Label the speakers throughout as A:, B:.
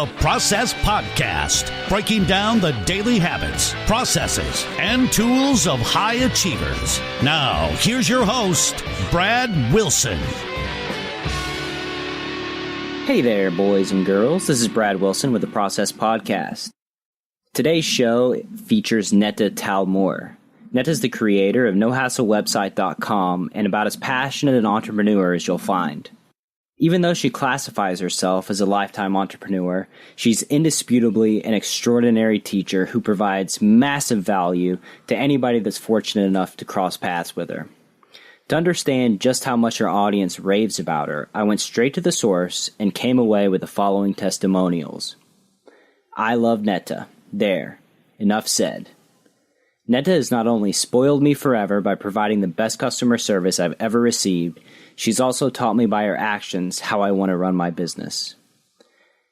A: the Process Podcast, breaking down the daily habits, processes, and tools of high achievers. Now, here's your host, Brad Wilson.
B: Hey there, boys and girls. This is Brad Wilson with the Process Podcast. Today's show features Neta Talmor. Neta is the creator of NoHassleWebsite.com and about as passionate an entrepreneur as you'll find. Even though she classifies herself as a lifetime entrepreneur, she's indisputably an extraordinary teacher who provides massive value to anybody that's fortunate enough to cross paths with her. To understand just how much her audience raves about her, I went straight to the source and came away with the following testimonials. I love Neta. There. Enough said. Neta has not only spoiled me forever by providing the best customer service I've ever received, she's also taught me by her actions how I want to run my business.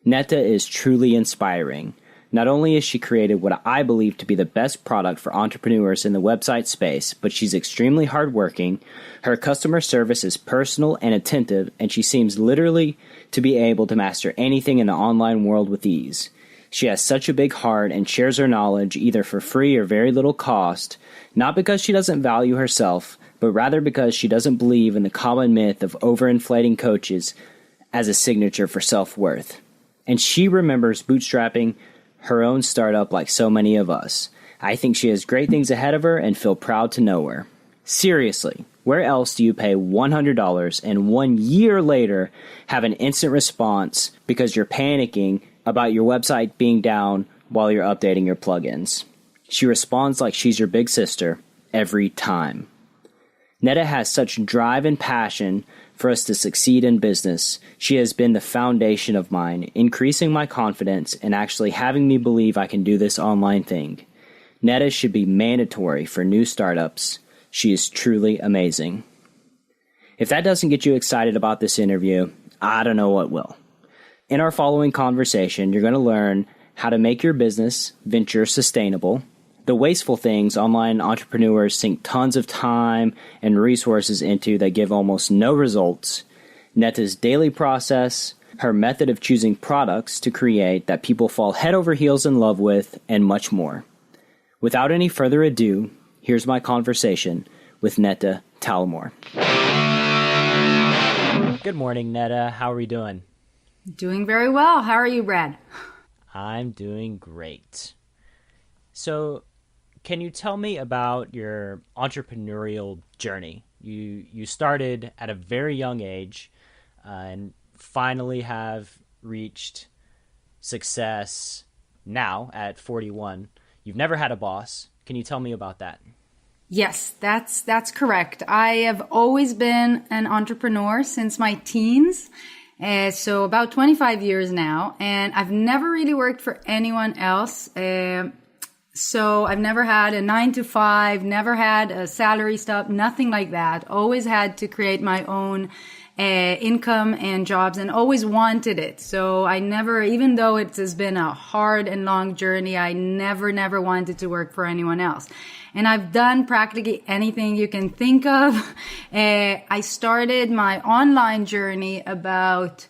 B: Neta is truly inspiring. Not only has she created what I believe to be the best product for entrepreneurs in the website space, but she's extremely hardworking, her customer service is personal and attentive, and she seems literally to be able to master anything in the online world with ease. She has such a big heart and shares her knowledge either for free or very little cost, not because she doesn't value herself, but rather because she doesn't believe in the common myth of overinflating coaches as a signature for self-worth. And she remembers bootstrapping her own startup like so many of us. I think she has great things ahead of her and feel proud to know her. Seriously, where else do you pay $100 and 1 year later have an instant response because you're panicking about your website being down while you're updating your plugins? She responds like she's your big sister every time. Neta has such drive and passion for us to succeed in business. She has been the foundation of mine, increasing my confidence and actually having me believe I can do this online thing. Neta should be mandatory for new startups. She is truly amazing. If that doesn't get you excited about this interview, I don't know what will. In our following conversation, you're going to learn how to make your business venture sustainable, the wasteful things online entrepreneurs sink tons of time and resources into that give almost no results, Neta's daily process, her method of choosing products to create that people fall head over heels in love with, and much more. Without any further ado, here's my conversation with Neta Talmor. Good morning, Neta. How are we doing?
C: Doing very well. How are you, Brad?
B: I'm doing great. So, can you tell me about your entrepreneurial journey? You started at a very young age and finally have reached success now at 41. You've never had a boss. Can you tell me about that?
C: Yes, that's correct. I have always been an entrepreneur since my teens. So about 25 years now, and I've never really worked for anyone else. So I've never had a 9-to-5, never had a salary stub, nothing like that. Always had to create my own income and jobs, and always wanted it. So I never, even though it has been a hard and long journey, I never wanted to work for anyone else. And I've done practically anything you can think of. I started my online journey about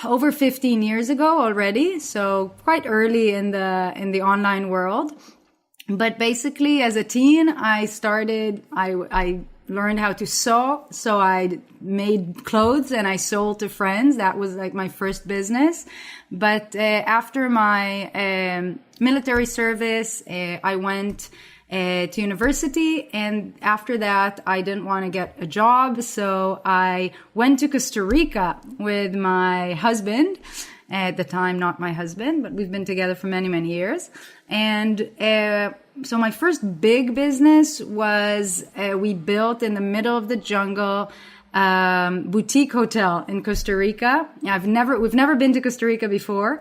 C: over 15 years ago already, so quite early in the online world. But basically, as a teen, I learned how to sew, so I made clothes and I sold to friends. That was like my first business. But after my military service, I went to university, and after that I didn't want to get a job, so I went to Costa Rica with my husband. At the time, not my husband, but we've been together for many years. And so my first big business was we built in the middle of the jungle boutique hotel in Costa Rica. We've never been to Costa Rica before.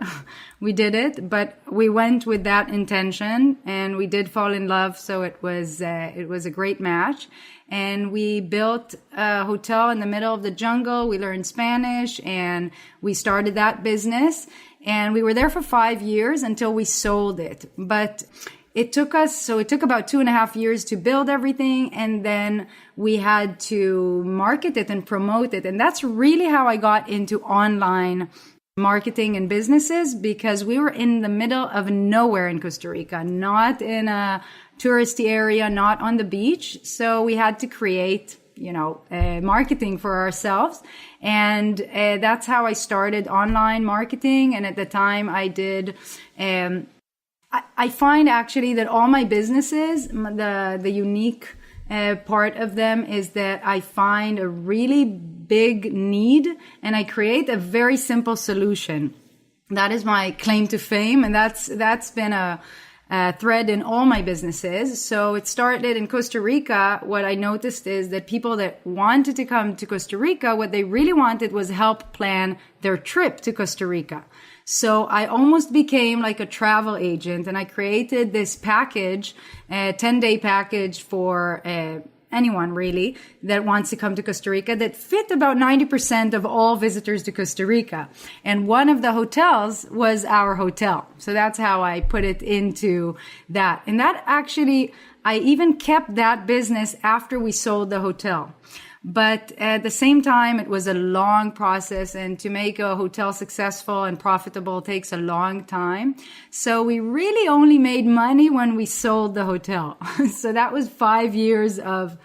C: We did it, but we went with that intention, and we did fall in love. So it was a great match. And we built a hotel in the middle of the jungle. We learned Spanish, and we started that business. And we were there for 5 years until we sold it. But it took about 2.5 years to build everything, and then we had to market it and promote it. And that's really how I got into online marketing and businesses because we were in the middle of nowhere in Costa Rica, not in a touristy area, not on the beach. So we had to create, marketing for ourselves. And that's how I started online marketing. And at the time I did, I find actually that all my businesses, the unique part of them is that I find a really big need and I create a very simple solution. That is my claim to fame. And that's been a thread in all my businesses. So it started in Costa Rica. What I noticed is that people that wanted to come to Costa Rica, what they really wanted was help plan their trip to Costa Rica. So I almost became like a travel agent and I created this package, a 10-day package for anyone really that wants to come to Costa Rica that fit about 90% of all visitors to Costa Rica. And one of the hotels was our hotel. So that's how I put it into that. And that actually, I even kept that business after we sold the hotel. But at the same time, it was a long process, and to make a hotel successful and profitable takes a long time. So we really only made money when we sold the hotel. So that was 5 years of,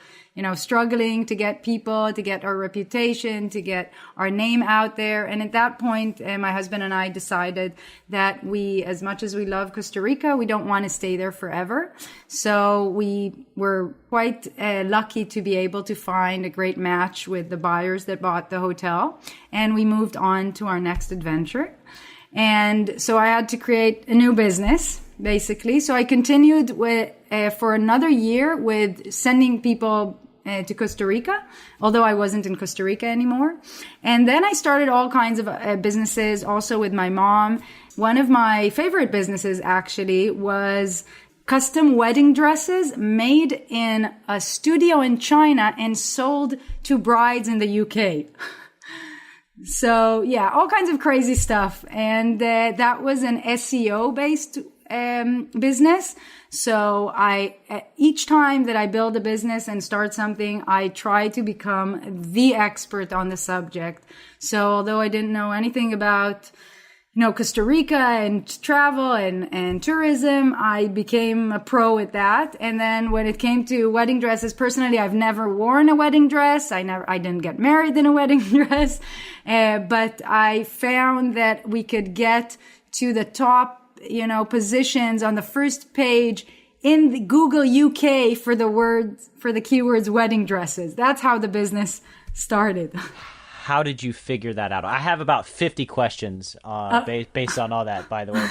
C: struggling to get people, to get our reputation, to get our name out there. And at that point, my husband and I decided that we, as much as we love Costa Rica, we don't want to stay there forever. So we were quite lucky to be able to find a great match with the buyers that bought the hotel. And we moved on to our next adventure. And so I had to create a new business, basically. So I continued with for another year with sending people to Costa Rica, although I wasn't in Costa Rica anymore. And then I started all kinds of businesses also with my mom. One of my favorite businesses actually was custom wedding dresses made in a studio in China and sold to brides in the UK. So yeah, all kinds of crazy stuff. And that was an SEO based business. So each time that I build a business and start something, I try to become the expert on the subject. So although I didn't know anything about, Costa Rica and travel and tourism, I became a pro at that. And then when it came to wedding dresses, personally, I've never worn a wedding dress. I didn't get married in a wedding dress. But I found that we could get to the top positions on the first page in the Google UK for the keywords wedding dresses. That's how the business started.
D: How did you figure that out? I have about 50 questions based on all that, by the way.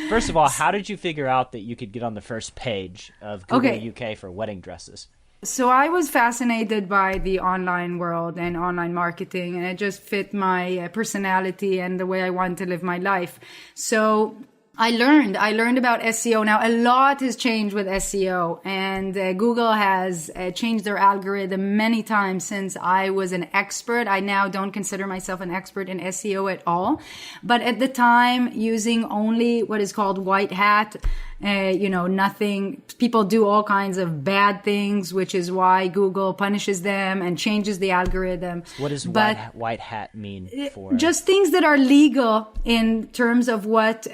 D: First of all, how did you figure out that you could get on the first page of Google UK for wedding dresses?
C: So I was fascinated by the online world and online marketing, and it just fit my personality and the way I want to live my life. So I learned about SEO. Now, a lot has changed with SEO, and Google has changed their algorithm many times since I was an expert. I now don't consider myself an expert in SEO at all. But at the time, using only what is called white hat, nothing, people do all kinds of bad things, which is why Google punishes them and changes the algorithm.
D: What does white hat mean for?
C: Just things that are legal in terms of what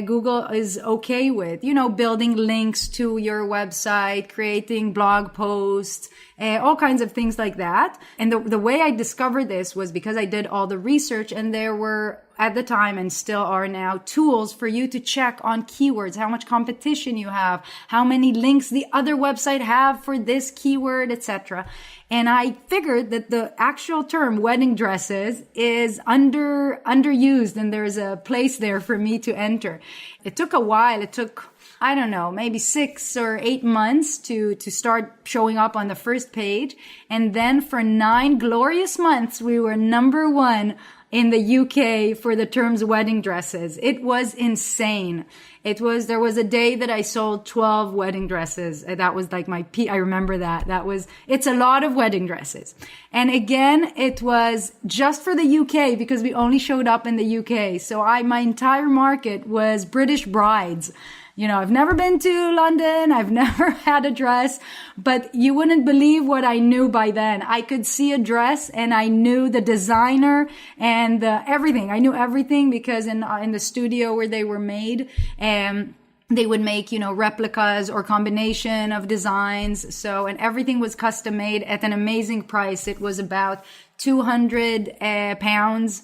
C: Google is okay with, building links to your website, creating blog posts, all kinds of things like that. And the way I discovered this was because I did all the research, and there were, at the time and still are now, tools for you to check on keywords, how much competition you have, how many links the other website have for this keyword, etc. And I figured that the actual term wedding dresses is underused, and there's a place there for me to enter. It took a while. It took, I don't know, maybe 6 or 8 months to start showing up on the first page. And then for 9 glorious months, we were number 1 in the UK for the terms wedding dresses. It was insane. There was a day that I sold 12 wedding dresses. That was like my peak. I remember that. It's a lot of wedding dresses. And again, it was just for the UK because we only showed up in the UK. So my entire market was British brides. I've never been to London. I've never had a dress, but you wouldn't believe what I knew by then. I could see a dress and I knew the designer and and everything. I knew everything because in the studio where they were made, they would make, replicas or combination of designs. So, and everything was custom made at an amazing price. It was about 200 pounds.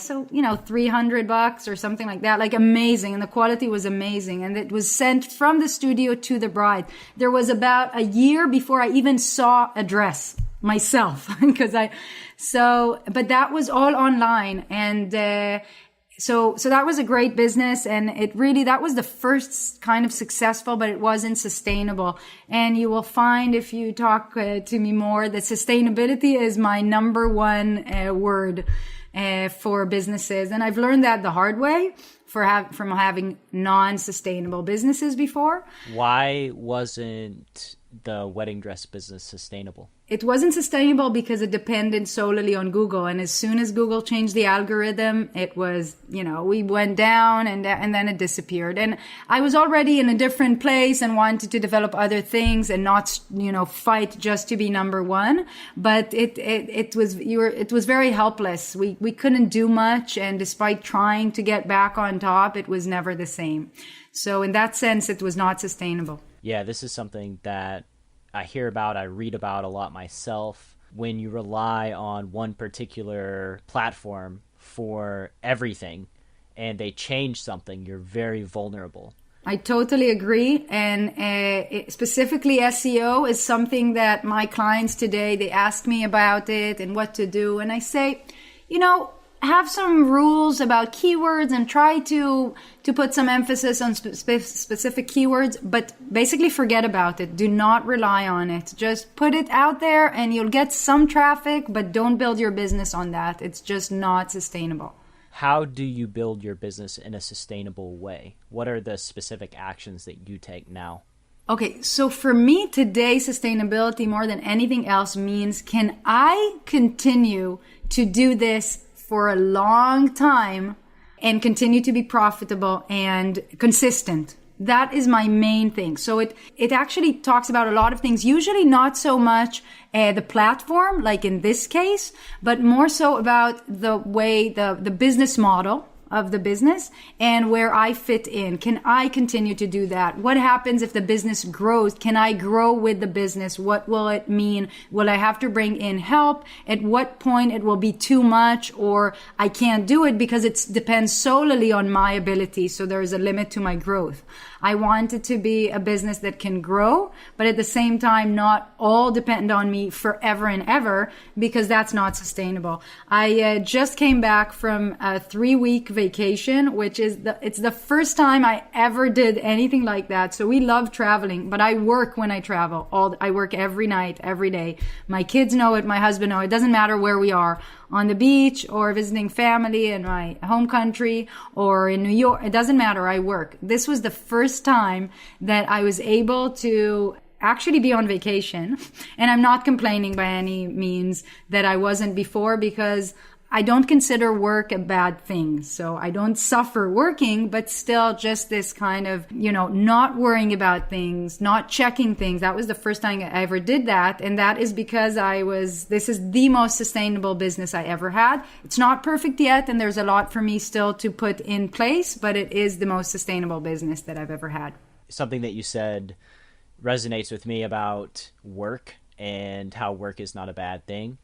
C: So, $300 or something like that, like amazing. And the quality was amazing. And it was sent from the studio to the bride. There was about a year before I even saw a dress myself but that was all online. And, so that was a great business. And that was the first kind of successful, but it wasn't sustainable. And you will find if you talk to me more that sustainability is my number one word for businesses. And I've learned that the hard way from having non-sustainable businesses before.
D: Why wasn't the wedding dress business sustainable?
C: It wasn't sustainable because it depended solely on Google. And as soon as Google changed the algorithm, it was, we went down and then it disappeared. And I was already in a different place and wanted to develop other things and not, fight just to be number one. But it was very helpless. We couldn't do much. And despite trying to get back on top, it was never the same. So in that sense, it was not sustainable.
D: Yeah, this is something that I hear about, I read about a lot myself. When you rely on one particular platform for everything and they change something, you're very vulnerable.
C: I totally agree. And specifically SEO is something that my clients today, they ask me about it and what to do. And I say, have some rules about keywords and try to put some emphasis on specific keywords, but basically forget about it. Do not rely on it. Just put it out there and you'll get some traffic, but don't build your business on that. It's just not sustainable.
D: How do you build your business in a sustainable way? What are the specific actions that you take now?
C: Okay, so for me today, sustainability more than anything else means, can I continue to do this for a long time and continue to be profitable and consistent? That is my main thing. So it actually talks about a lot of things, usually not so much the platform, like in this case, but more so about the way the business model of the business and where I fit in. Can I continue to do that? What happens if the business grows? Can I grow with the business? What will it mean? Will I have to bring in help? At what point it will be too much or I can't do it because it depends solely on my ability. So there is a limit to my growth. I want it to be a business that can grow, but at the same time, not all depend on me forever and ever, because that's not sustainable. I just came back from a 3-week vacation, which is it's the first time I ever did anything like that. So we love traveling, but I work when I travel. I work every night, every day. My kids know it. My husband knows it. It doesn't matter where we are, on the beach or visiting family in my home country or in New York. It doesn't matter. I work. This was the first time that I was able to actually be on vacation. And I'm not complaining by any means that I wasn't before, because I don't consider work a bad thing. So I don't suffer working, but still just this kind of, not worrying about things, not checking things. That was the first time I ever did that. And that is because this is the most sustainable business I ever had. It's not perfect yet. And there's a lot for me still to put in place, but it is the most sustainable business that I've ever had.
D: Something that you said resonates with me about work and how work is not a bad thing.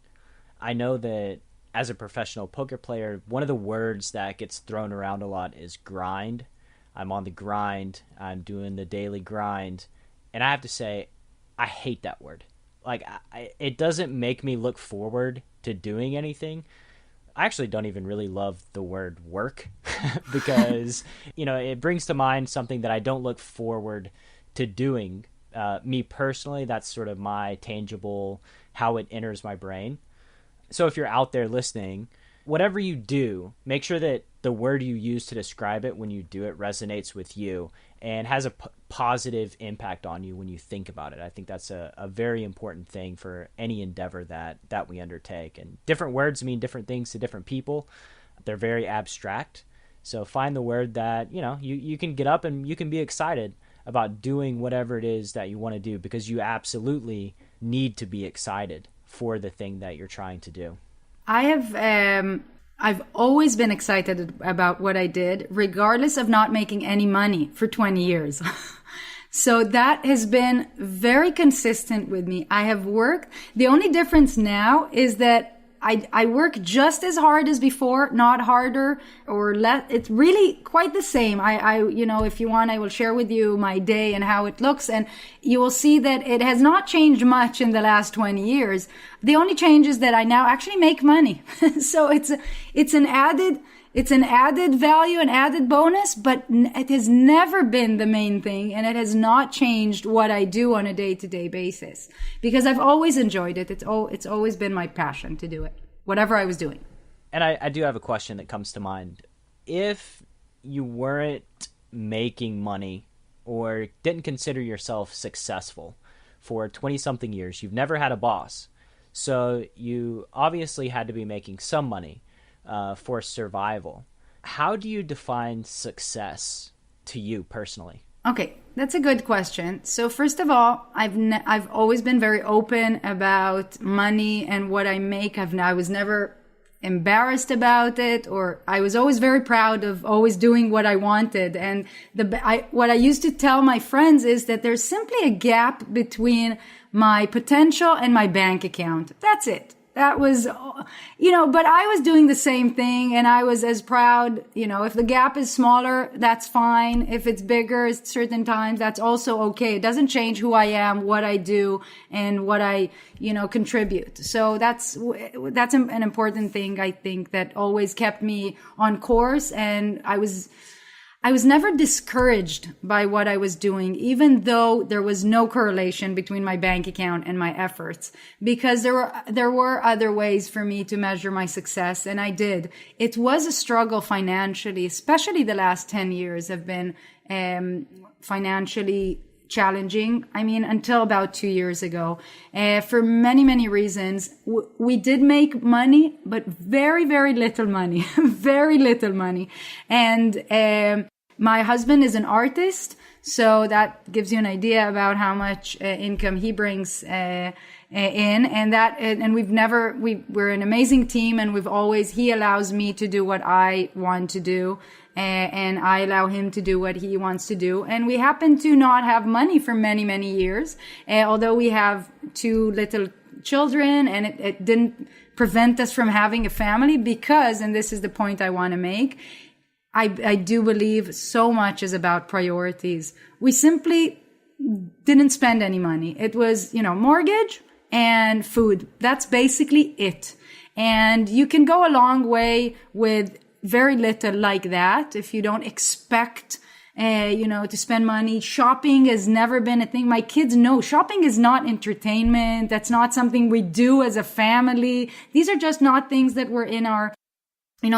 D: I know that as a professional poker player, one of the words that gets thrown around a lot is grind. I'm on the grind. I'm doing the daily grind. And I have to say, I hate that word. Like, it doesn't make me look forward to doing anything. I actually don't even really love the word work because, it brings to mind something that I don't look forward to doing. Me personally, that's sort of my tangible, how it enters my brain. So if you're out there listening, whatever you do, make sure that the word you use to describe it when you do it resonates with you and has a positive impact on you when you think about it. I think that's a very important thing for any endeavor that we undertake. And different words mean different things to different people. They're very abstract. So find the word that, you can get up and you can be excited about doing whatever it is that you want to do, because you absolutely need to be excited for the thing that you're trying to do.
C: I have I've always been excited about what I did, regardless of not making any money for 20 years. So that has been very consistent with me. I have worked. The only difference now is that I work just as hard as before, not harder or less. It's really quite the same. If you want, I will share with you my day and how it looks, and you will see that it has not changed much in the last 20 years. The only change is that I now actually make money. So it's an added value, an added bonus, but it has never been the main thing, and it has not changed what I do on a day-to-day basis, because I've always enjoyed it. It's always been my passion to do it, whatever I was doing.
D: And I do have a question that comes to mind. If you weren't making money or didn't consider yourself successful for 20-something years, you've never had a boss, so you obviously had to be making some money for survival. How do you define success to you personally?
C: Okay, that's a good question. So first of all, I've always been very open about money and what I make. I was never embarrassed about it, or I was always very proud of always doing what I wanted. And what I used to tell my friends is that there's simply a gap between my potential and my bank account. That's it. That was, but I was doing the same thing, and I was as proud, if the gap is smaller, that's fine. If it's bigger at certain times, that's also okay. It doesn't change who I am, what I do, and what I, contribute. So that's an important thing, I think, that always kept me on course. And I was never discouraged by what I was doing, even though there was no correlation between my bank account and my efforts, because there were other ways for me to measure my success, and I did. It was a struggle financially, especially the last 10 years have been financially challenging. I mean, until about 2 years ago, for many, many reasons. We did make money, but very, very little money, very little money. And my husband is an artist, so that gives you an idea about how much income he brings in. And we're an amazing team, and he allows me to do what I want to do, and I allow him to do what he wants to do. And we happen to not have money for many, many years, although we have 2 little children, and it didn't prevent us from having a family, because, and this is the point I want to make, I do believe so much is about priorities. We simply didn't spend any money. It was, mortgage and food. That's basically it. And you can go a long way with very little like that if you don't expect to spend money. Shopping has never been a thing. My kids know shopping is not entertainment. That's not something we do as a family. These are just not things that were in our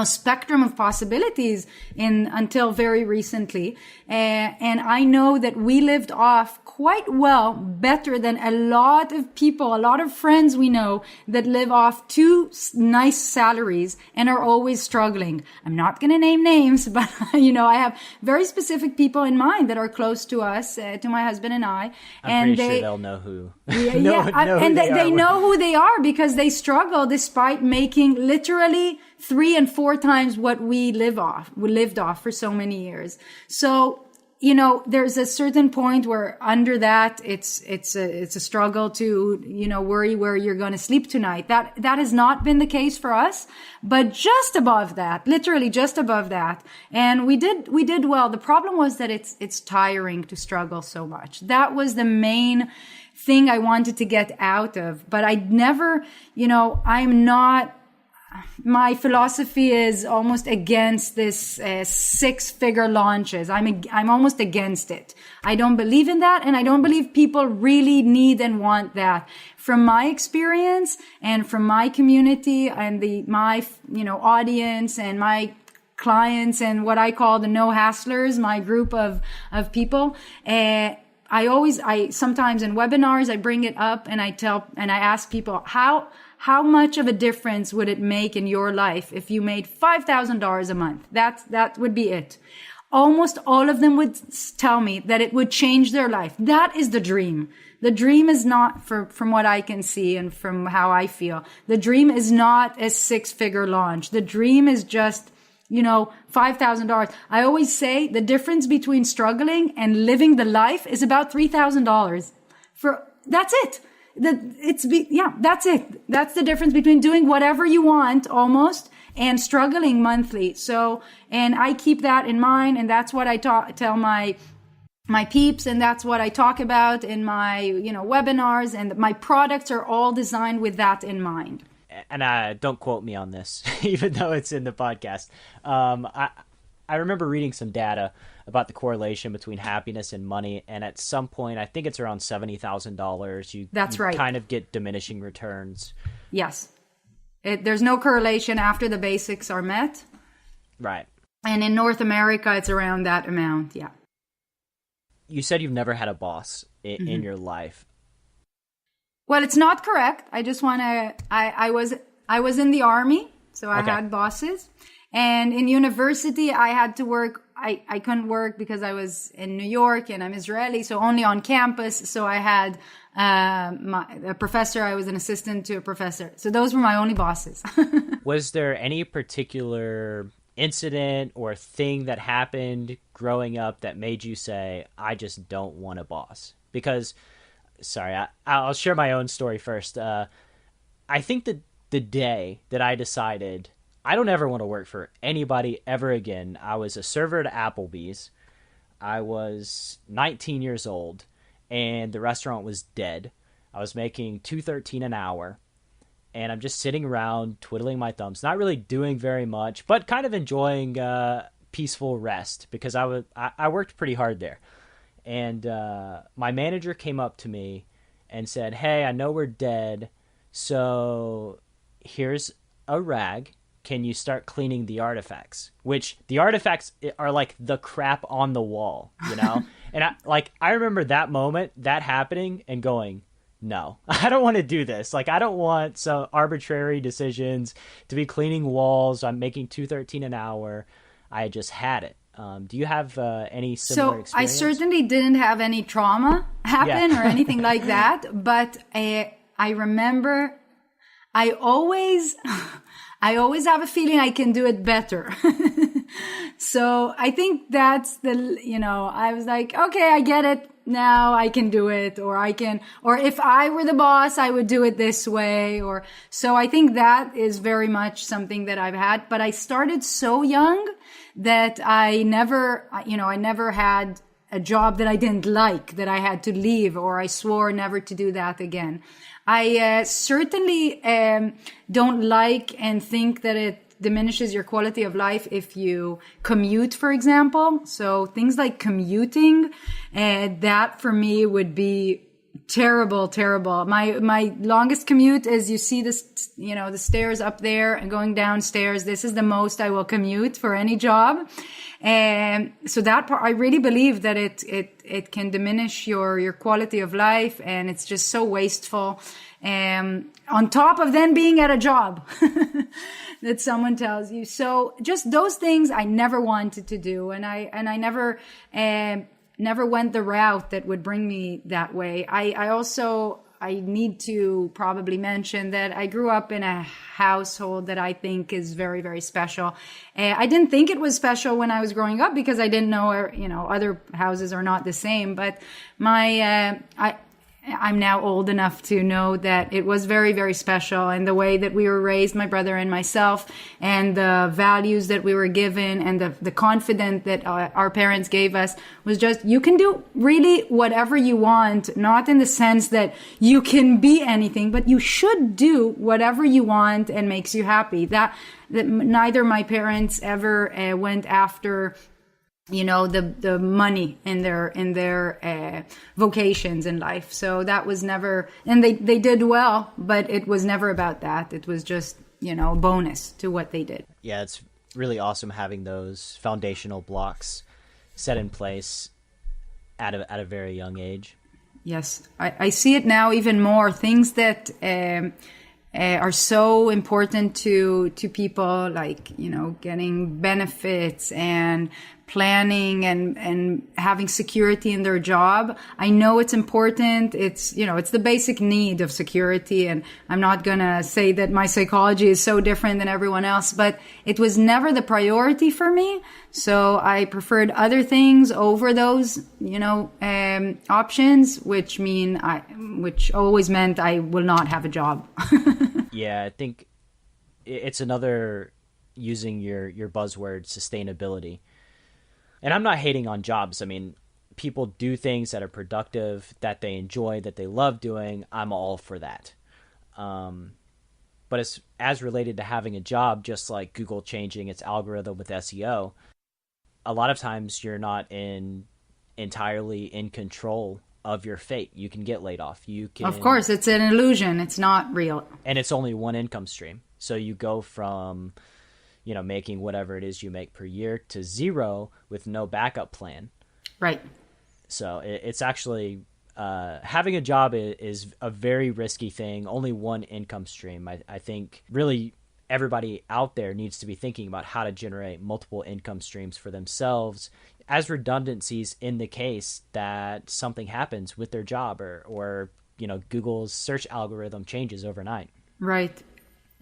C: spectrum of possibilities until very recently. And I know that we lived off quite well, better than a lot of people, a lot of friends we know that live off 2 nice salaries and are always struggling. I'm not going to name names, but, I have very specific people in mind that are close to us, to my husband and I.
D: I'm pretty sure they'll know who.
C: They know who they are, because they struggle despite making literally 3 and 4 times what we lived off for so many years. So, there's a certain point where under that, it's a struggle to, worry where you're going to sleep tonight. That has not been the case for us, but just above that, literally just above that. And we did well. The problem was that it's tiring to struggle so much. That was the main thing I wanted to get out of, but I'd never, my philosophy is almost against this 6-figure launches. I'm almost against it. I don't believe in that, and I don't believe people really need and want that. From my experience and from my community and my audience and my clients and what I call the no hasslers, my group of people, I sometimes in webinars I bring it up and I ask people how much of a difference would it make in your life if you made $5,000 a month? That would be it. almost all of them would tell me that it would change their life. That is the dream. The dream is not, from what I can see and from how I feel, the dream is not a 6-figure launch. The dream is just, $5,000. I always say the difference between struggling and living the life is about $3,000. That's it. That's it. That's the difference between doing whatever you want almost and struggling monthly. So, and I keep that in mind, and that's what I tell my peeps, and that's what I talk about in my, webinars, and my products are all designed with that in mind.
D: And don't quote me on this, even though it's in the podcast. I remember reading some data about the correlation between happiness and money, and at some point, I think it's around $70,000. You
C: right.
D: Kind of get diminishing returns.
C: Yes. There's no correlation after the basics are met.
D: Right.
C: And in North America, it's around that amount, yeah.
D: You said you've never had a boss in your life.
C: Well, it's not correct. I just want to, I was in the army, so I had bosses. And in university, I had to work. I couldn't work because I was in New York and I'm Israeli, so only on campus. So I had a professor. I was an assistant to a professor. So those were my only bosses.
D: Was there any particular incident or thing that happened growing up that made you say, I just don't want a boss? Because, sorry, I'll share my own story first. I think that the day that I decided I don't ever want to work for anybody ever again, I was a server at Applebee's. I was 19 years old, and the restaurant was dead. I was making $2.13 an hour, and I'm just sitting around twiddling my thumbs, not really doing very much, but kind of enjoying peaceful rest because I worked pretty hard there. And my manager came up to me and said, hey, I know we're dead, so here's a rag. Can you start cleaning the artifacts? Which the artifacts are like the crap on the wall, And I remember that moment, that happening, and going, no, I don't want to do this. Like, I don't want some arbitrary decisions to be cleaning walls. I'm making $2.13 an hour. I just had it. Do you have any similar experience?
C: I certainly didn't have any trauma happen or anything like that. But I remember I always have a feeling I can do it better. So I think that's I was like, okay, I get it. Now I can do it, or if I were the boss, I would do it this way. So I think that is very much something that I've had, but I started so young that I never had a job that I didn't like, that I had to leave, or I swore never to do that again. I certainly don't like and think that it diminishes your quality of life if you commute, for example. So things like commuting, that for me would be terrible. My longest commute is, you see this, the stairs up there and going downstairs. This is the most I will commute for any job. And so that part, I really believe that it can diminish your quality of life, and it's just so wasteful. On top of then being at a job that someone tells you. So just those things I never wanted to do. And I never went the route that would bring me that way. I need to probably mention that I grew up in a household that I think is very, very special. I didn't think it was special when I was growing up because I didn't know, other houses are not the same. But I'm now old enough to know that it was very, very special. And the way that we were raised, my brother and myself, and the values that we were given, and the confidence that our parents gave us, was just, you can do really whatever you want, not in the sense that you can be anything, but you should do whatever you want and makes you happy. That neither my parents ever went after the money in their vocations in life. So that was never, and they did well, but it was never about that. It was just, a bonus to what they did.
D: Yeah, it's really awesome having those foundational blocks set in place at a very young age.
C: Yes, I see it now even more. Things that are so important to people, like, getting benefits and planning and having security in their job. I know it's important. It's, it's the basic need of security. And I'm not going to say that my psychology is so different than everyone else, but it was never the priority for me. So I preferred other things over those, options, which always meant I will not have a job.
D: Yeah, I think it's another, using your buzzword, sustainability. And I'm not hating on jobs. I mean, people do things that are productive, that they enjoy, that they love doing. I'm all for that. But as related to having a job, just like Google changing its algorithm with SEO, a lot of times you're not entirely in control of your fate. You can get laid off.
C: Of course, it's an illusion. It's not real.
D: And it's only one income stream. So you go from making whatever it is you make per year to zero with no backup plan.
C: Right.
D: So it's actually, having a job is a very risky thing. Only one income stream. I think really everybody out there needs to be thinking about how to generate multiple income streams for themselves as redundancies in the case that something happens with their job or Google's search algorithm changes overnight. Right.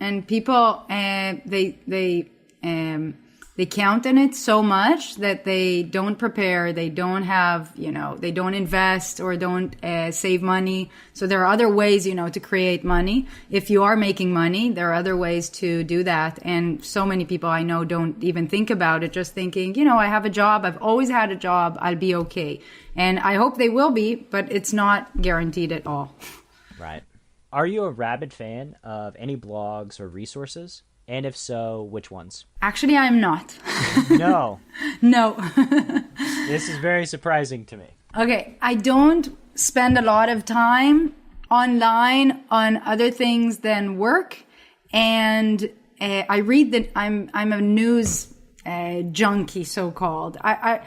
C: And people, they count on it so much that they don't prepare, they don't have, they don't invest or don't save money. So there are other ways, to create money. If you are making money, there are other ways to do that. And so many people I know don't even think about it, just thinking, I have a job, I've always had a job, I'll be okay. And I hope they will be, but it's not guaranteed at all.
D: Right. Are you a rabid fan of any blogs or resources? And if so, which ones?
C: Actually, I'm not.
D: No.
C: No.
D: This is very surprising to me.
C: Okay. I don't spend a lot of time online on other things than work. And I read that I'm a news junkie, so-called. I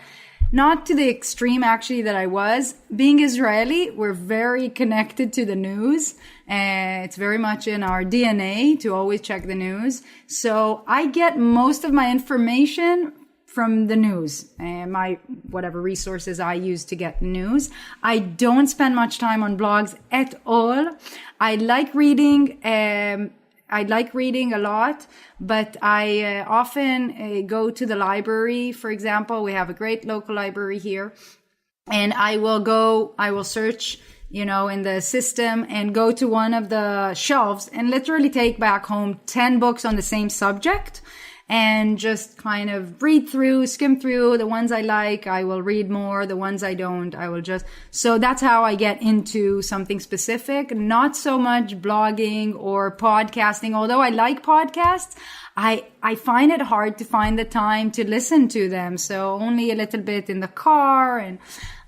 C: not to the extreme, actually, that I was. Being Israeli, we're very connected to the news. It's very much in our DNA to always check the news. So I get most of my information from the news, my whatever resources I use to get news. I don't spend much time on blogs at all. I like reading. I like reading a lot, but I often go to the library. For example, we have a great local library here, and I will search, in the system and go to one of the shelves and literally take back home 10 books on the same subject and just kind of skim through the ones I like. I will read more. The ones I don't, I will so that's how I get into something specific. Not so much blogging or podcasting. Although I like podcasts, I find it hard to find the time to listen to them. So only a little bit in the car, and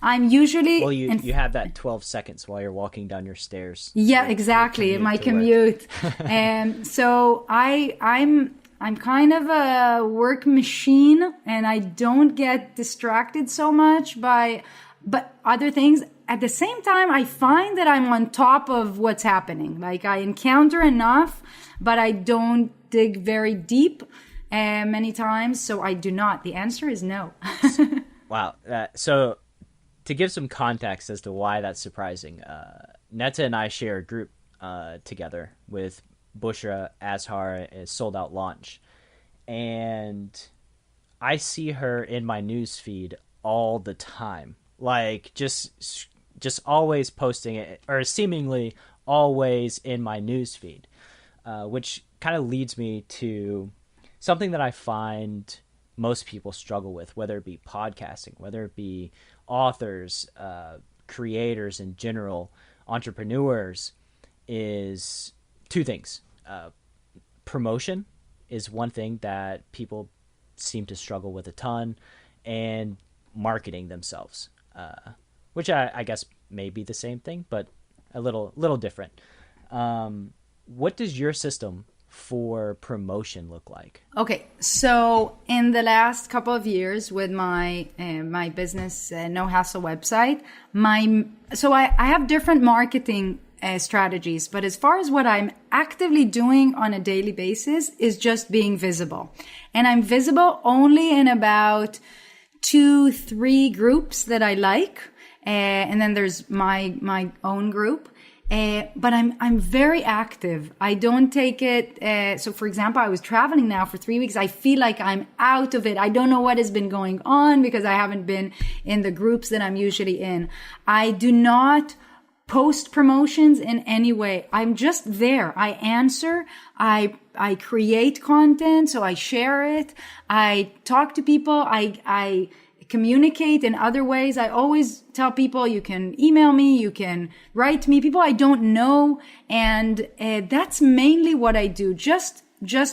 C: I'm usually...
D: Well, you have that 12 seconds while you're walking down your stairs.
C: Yeah, exactly. My commute. And so I'm kind of a work machine, and I don't get distracted so much but other things. At the same time, I find that I'm on top of what's happening. Like, I encounter enough, but I don't dig very deep many times. So I do not. The answer is no.
D: Wow. So to give some context as to why that's surprising, Neta and I share a group together with Bushra Azhar is Sold Out Launch, and I see her in my news feed all the time, like just always posting it, or seemingly always in my news feed, which kind of leads me to something that I find most people struggle with, whether it be podcasting, whether it be authors, creators in general, entrepreneurs, is two things. Promotion is one thing that people seem to struggle with a ton, and marketing themselves, which I guess may be the same thing, but a little different. What does your system for promotion look like?
C: Okay, so in the last couple of years with my my business No Hassle website, I have different marketing strategies, but as far as what I'm actively doing on a daily basis is just being visible. And I'm visible only in about 2-3 groups that I like. And then there's my own group. But I'm very active. I don't take it. So for example, I was traveling now for 3 weeks. I feel like I'm out of it. I don't know what has been going on because I haven't been in the groups that I'm usually in. I do not post promotions in any way. I'm just there. I answer. I create content. So I share it. I talk to people. I communicate in other ways. I always tell people you can email me, you can write me, people I don't know. And that's mainly what I do. Just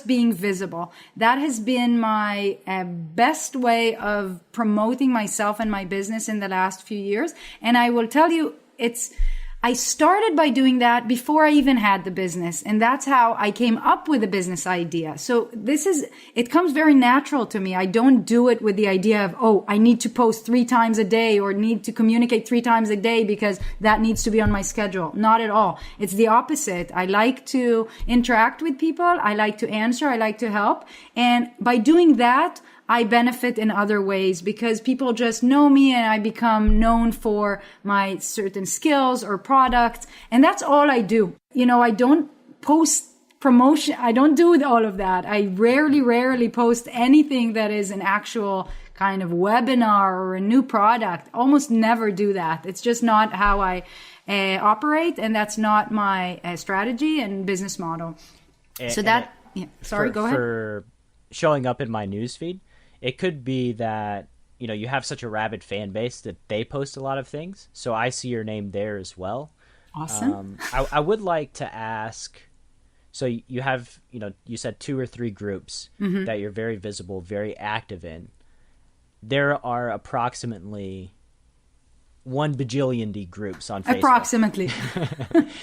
C: being visible. That has been my best way of promoting myself and my business in the last few years. And I will tell you, I started by doing that before I even had the business. And that's how I came up with a business idea. So it comes very natural to me. I don't do it with the idea of, I need to post 3 times a day or need to communicate 3 times a day because that needs to be on my schedule. Not at all. It's the opposite. I like to interact with people. I like to answer. I like to help. And by doing that, I benefit in other ways because people just know me and I become known for my certain skills or products. And that's all I do. I don't post promotion. I don't do all of that. I rarely post anything that is an actual kind of webinar or a new product. Almost never do that. It's just not how I operate. And that's not my strategy and business model. Go ahead.
D: For showing up in my newsfeed, it could be that, you have such a rabid fan base that they post a lot of things. So I see your name there as well.
C: Awesome.
D: I would like to ask, so you have, you said 2 or 3 groups that you're very visible, very active in. There are approximately 1 bajillion groups on Facebook.
C: Approximately.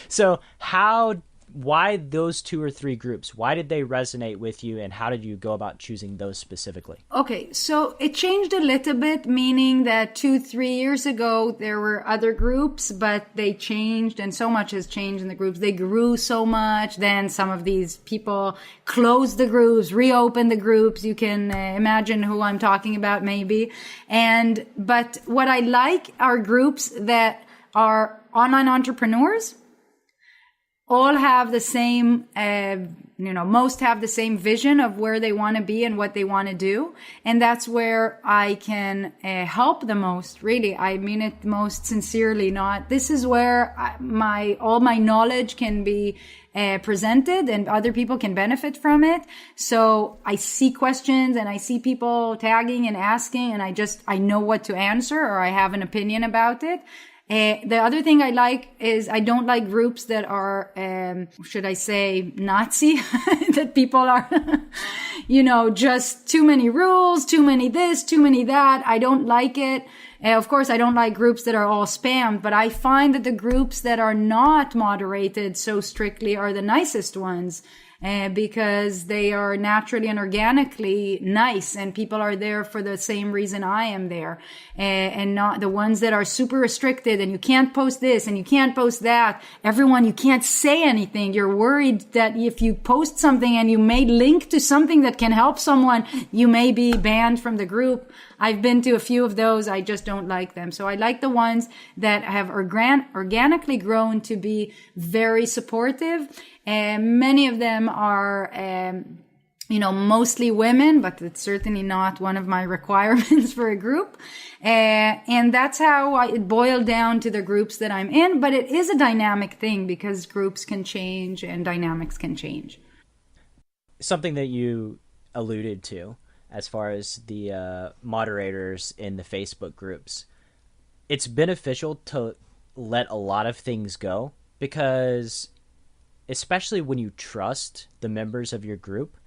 D: So why those 2 or 3 groups? Why did they resonate with you, and how did you go about choosing those specifically?
C: Okay, so it changed a little bit, meaning that 2-3 years ago, there were other groups, but they changed, and so much has changed in the groups. They grew so much. Then some of these people closed the groups, reopened the groups. You can imagine who I'm talking about, maybe. But what I like are groups that are online entrepreneurs. All have the same, most have the same vision of where they want to be and what they want to do. And that's where I can help the most, really. I mean it most sincerely. This is where all my knowledge can be presented and other people can benefit from it. So I see questions and I see people tagging and asking, and I know what to answer, or I have an opinion about it. The other thing I like is I don't like groups that are, should I say, Nazi, that people are, just too many rules, too many this, too many that. I don't like it. Of course, I don't like groups that are all spammed, but I find that the groups that are not moderated so strictly are the nicest ones. Because they are naturally and organically nice, and people are there for the same reason I am there, and not the ones that are super restricted and you can't post this and you can't post that. You can't say anything. You're worried that if you post something and you may link to something that can help someone, you may be banned from the group. I've been to a few of those. I just don't like them. So I like the ones that have organically grown to be very supportive. And many of them are, mostly women, but it's certainly not one of my requirements for a group. And that's how it boiled down to the groups that I'm in. But it is a dynamic thing because groups can change and dynamics can change.
D: Something that you alluded to as far as the moderators in the Facebook groups, it's beneficial to let a lot of things go because especially when you trust the members of your group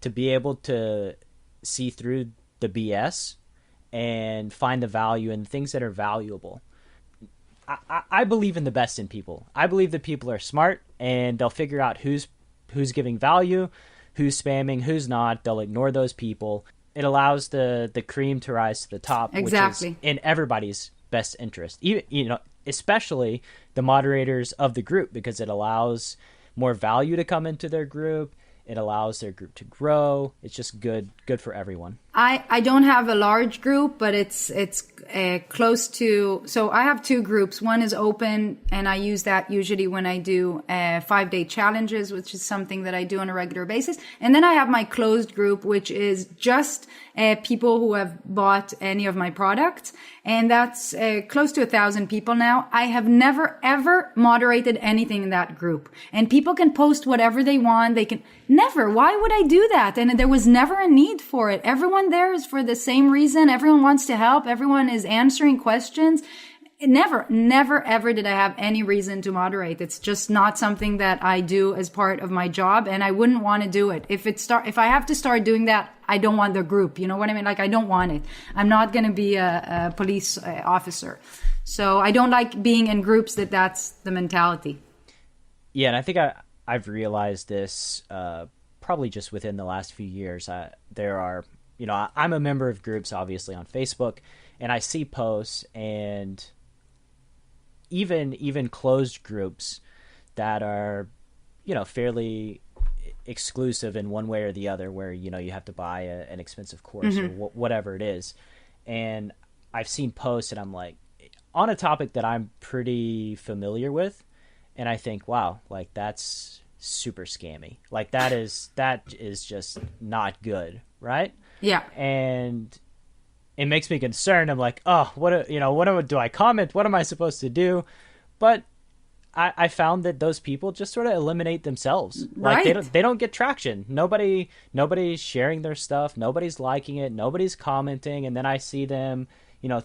D: to be able to see through the BS and find the value in things that are valuable. I believe in the best in people. I believe that people are smart and they'll figure out who's giving value, who's spamming, who's not. They'll ignore those people. It allows the cream to rise to the top,
C: exactly,
D: which is in everybody's best interest. Especially the moderators of the group, because it allows more value to come into their group. It allows their group to grow. It's just good for everyone.
C: I don't have a large group, but it's close to. So I have two groups. One is open, and I use that usually when I do 5-day challenges, which is something that I do on a regular basis. And then I have my closed group, which is just people who have bought any of my products, and that's close to 1,000 people now. I have never ever moderated anything in that group, and people can post whatever they want. They can never. Why would I do that? And there was never a need for it. Everyone there is for the same reason. Everyone wants to help. Everyone is answering questions. Never ever did I have any reason to moderate. It's just not something that I do as part of my job, and I wouldn't want to do it. If I have to start doing that, I don't want the group. You know what I mean? Like, I don't want it. I'm not going to be a police officer. So I don't like being in groups that's the mentality.
D: Yeah, and I think I've realized this probably just within the last few years. There are, I'm a member of groups, obviously, on Facebook, and I see posts and even closed groups that are, fairly exclusive in one way or the other, where, you have to buy an expensive course or whatever it is. And I've seen posts and I'm like, on a topic that I'm pretty familiar with, and I think, wow, like, that's super scammy. Like, that is just not good, right?
C: Yeah.
D: And it makes me concerned. I'm like, oh, do I comment? What am I supposed to do? But I found that those people just sort of eliminate themselves. Like,
C: right.
D: they don't get traction. Nobody's sharing their stuff. Nobody's liking it. Nobody's commenting. And then I see them,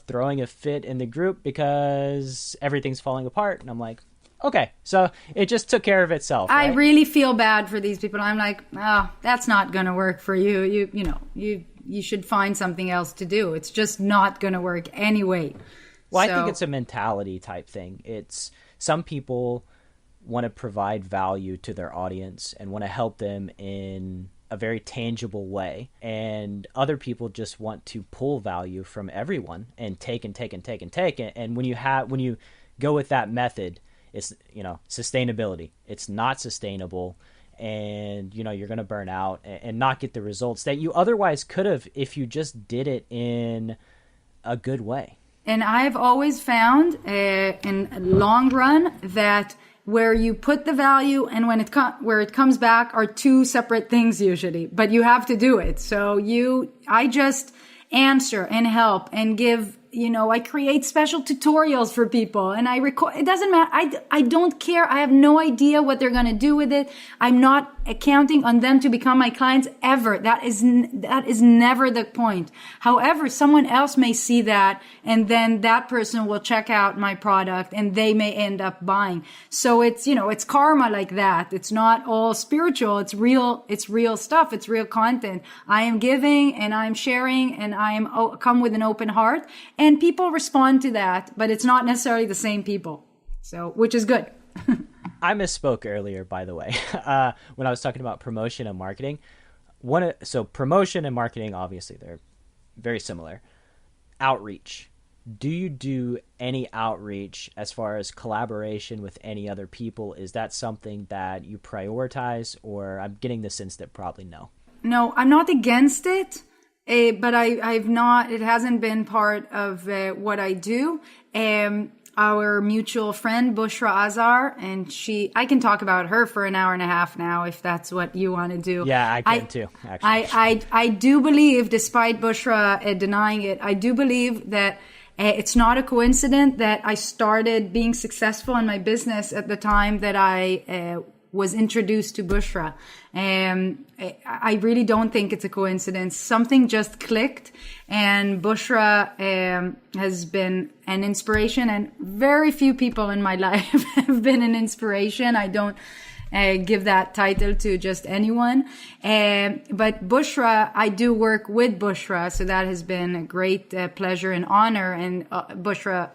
D: throwing a fit in the group because everything's falling apart. And I'm like, okay, so it just took care of itself. Right?
C: I really feel bad for these people. I'm like, that's not going to work for you. You should find something else to do. It's just not going to work anyway.
D: Well, I think it's a mentality type thing. It's some people want to provide value to their audience and want to help them in a very tangible way. And other people just want to pull value from everyone and take and take and take and take. And when you go with that method, it's, sustainability. It's not sustainable, and, you're going to burn out and not get the results that you otherwise could have if you just did it in a good way.
C: And I've always found in long run that where you put the value and where it comes back are two separate things usually, but you have to do it. So I just answer and help and give. I create special tutorials for people and I record. It doesn't matter. I don't care. I have no idea what they're going to do with it. I'm not counting on them to become my clients ever. That is never the point. However, someone else may see that and then that person will check out my product and they may end up buying. So it's karma like that. It's not all spiritual. It's real stuff. It's real content. I am giving and I'm sharing and I am come with an open heart. And people respond to that, but it's not necessarily the same people. So, which is good.
D: I misspoke earlier, by the way, when I was talking about promotion and marketing. So promotion and marketing, obviously, they're very similar. Outreach. Do you do any outreach as far as collaboration with any other people? Is that something that you prioritize, or I'm getting the sense that probably no? No,
C: I'm not against it. But I've not, it hasn't been part of what I do. Our mutual friend, Bushra Azar, and I can talk about her for an hour and a half now, if that's what you want to do.
D: Yeah, I can too, actually.
C: I do believe, despite Bushra denying it, I do believe that it's not a coincidence that I started being successful in my business at the time that I was introduced to Bushra. I really don't think it's a coincidence. Something just clicked, and Bushra has been an inspiration, and very few people in my life have been an inspiration. I don't give that title to just anyone. But Bushra, I do work with Bushra, so that has been a great pleasure and honor. And Bushra,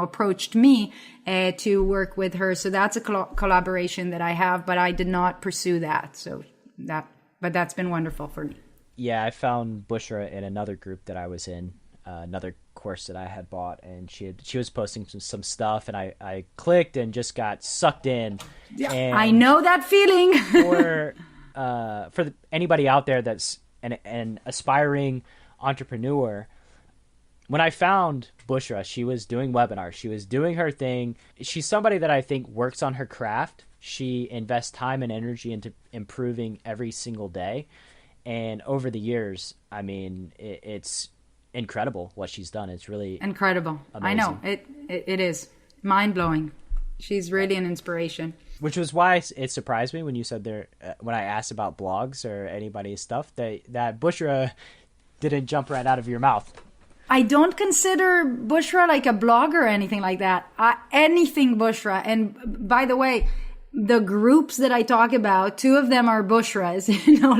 C: approached me to work with her. So that's a collaboration that I have, but I did not pursue that. But that's been wonderful for me.
D: Yeah, I found Bushra in another group that I was in, another course that I had bought, and she was posting some stuff, and I clicked and just got sucked in.
C: Yeah,
D: and
C: I know that feeling.
D: For anybody out there that's an aspiring entrepreneur, when I found Bushra, she was doing webinars. She was doing her thing. She's somebody that I think works on her craft. She invests time and energy into improving every single day. And over the years, I mean, it's incredible what she's done. It's really
C: incredible.
D: Amazing.
C: I know. It is mind-blowing. She's really an inspiration.
D: Which was why it surprised me when you said when I asked about blogs or anybody's stuff, that Bushra didn't jump right out of your mouth.
C: I don't consider Bushra like a blogger or anything like that. Anything Bushra. And by the way, the groups that I talk about, 2 of them are Bushras.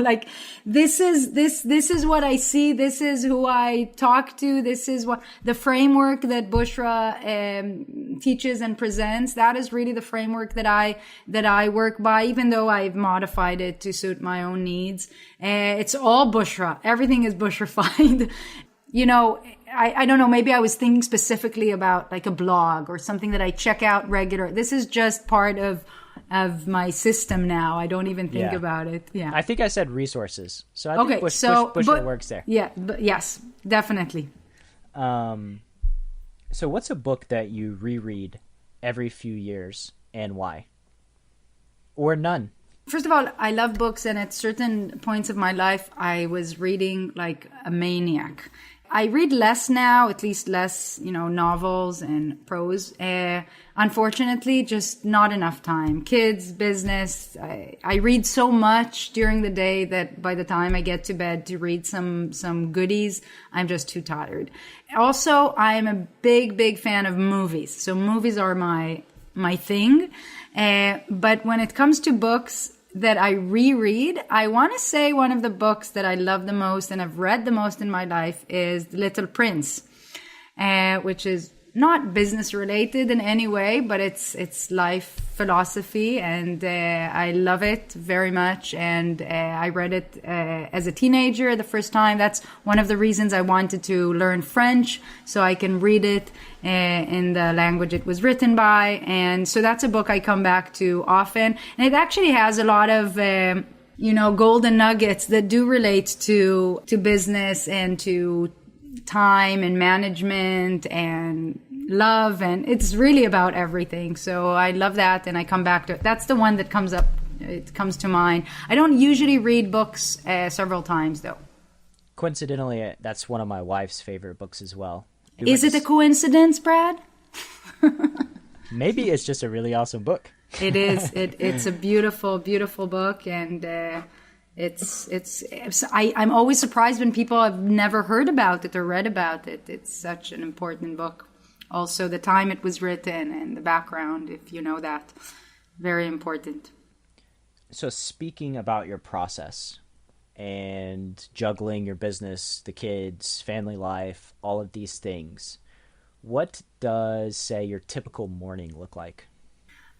C: Like this is what I see. This is who I talk to. This is what the framework that Bushra teaches and presents. That is really the framework that I work by, even though I've modified it to suit my own needs. It's all Bushra. Everything is Bushrified. I don't know, maybe I was thinking specifically about like a blog or something that I check out regular. This is just part of my system now. I don't even think about it. Yeah.
D: I think I said resources. So I think Bushra works there.
C: Yeah, yes, definitely.
D: So what's a book that you reread every few years and why? Or none?
C: First of all, I love books, and at certain points of my life, I was reading like a maniac. I read less now, at least less, novels and prose. Unfortunately, just not enough time. Kids, business. I read so much during the day that by the time I get to bed to read some goodies, I'm just too tired. Also, I'm a big fan of movies. So movies are my thing. But when it comes to books that I reread, I want to say one of the books that I love the most and I've read the most in my life is The Little Prince, which is not business related in any way, but it's life philosophy, and I love it very much. And I read it as a teenager the first time. That's one of the reasons I wanted to learn French, so I can read it in the language it was written by. And so that's a book I come back to often. And it actually has a lot of golden nuggets that do relate to business and to time and management and love, and it's really about everything. So I love that, and I come back to it. That's the one that comes to mind. I don't usually read books several times, though.
D: Coincidentally, that's one of my wife's favorite books as well.
C: Is it a coincidence, Brad?
D: Maybe it's just a really awesome book.
C: It is. It's a beautiful book, and I'm always surprised when people have never heard about it or read about it. It's such an important book. Also, the time it was written and the background, if you know that, very important.
D: So speaking about your process and juggling your business, the kids, family life, all of these things, what does, say, your typical morning look like?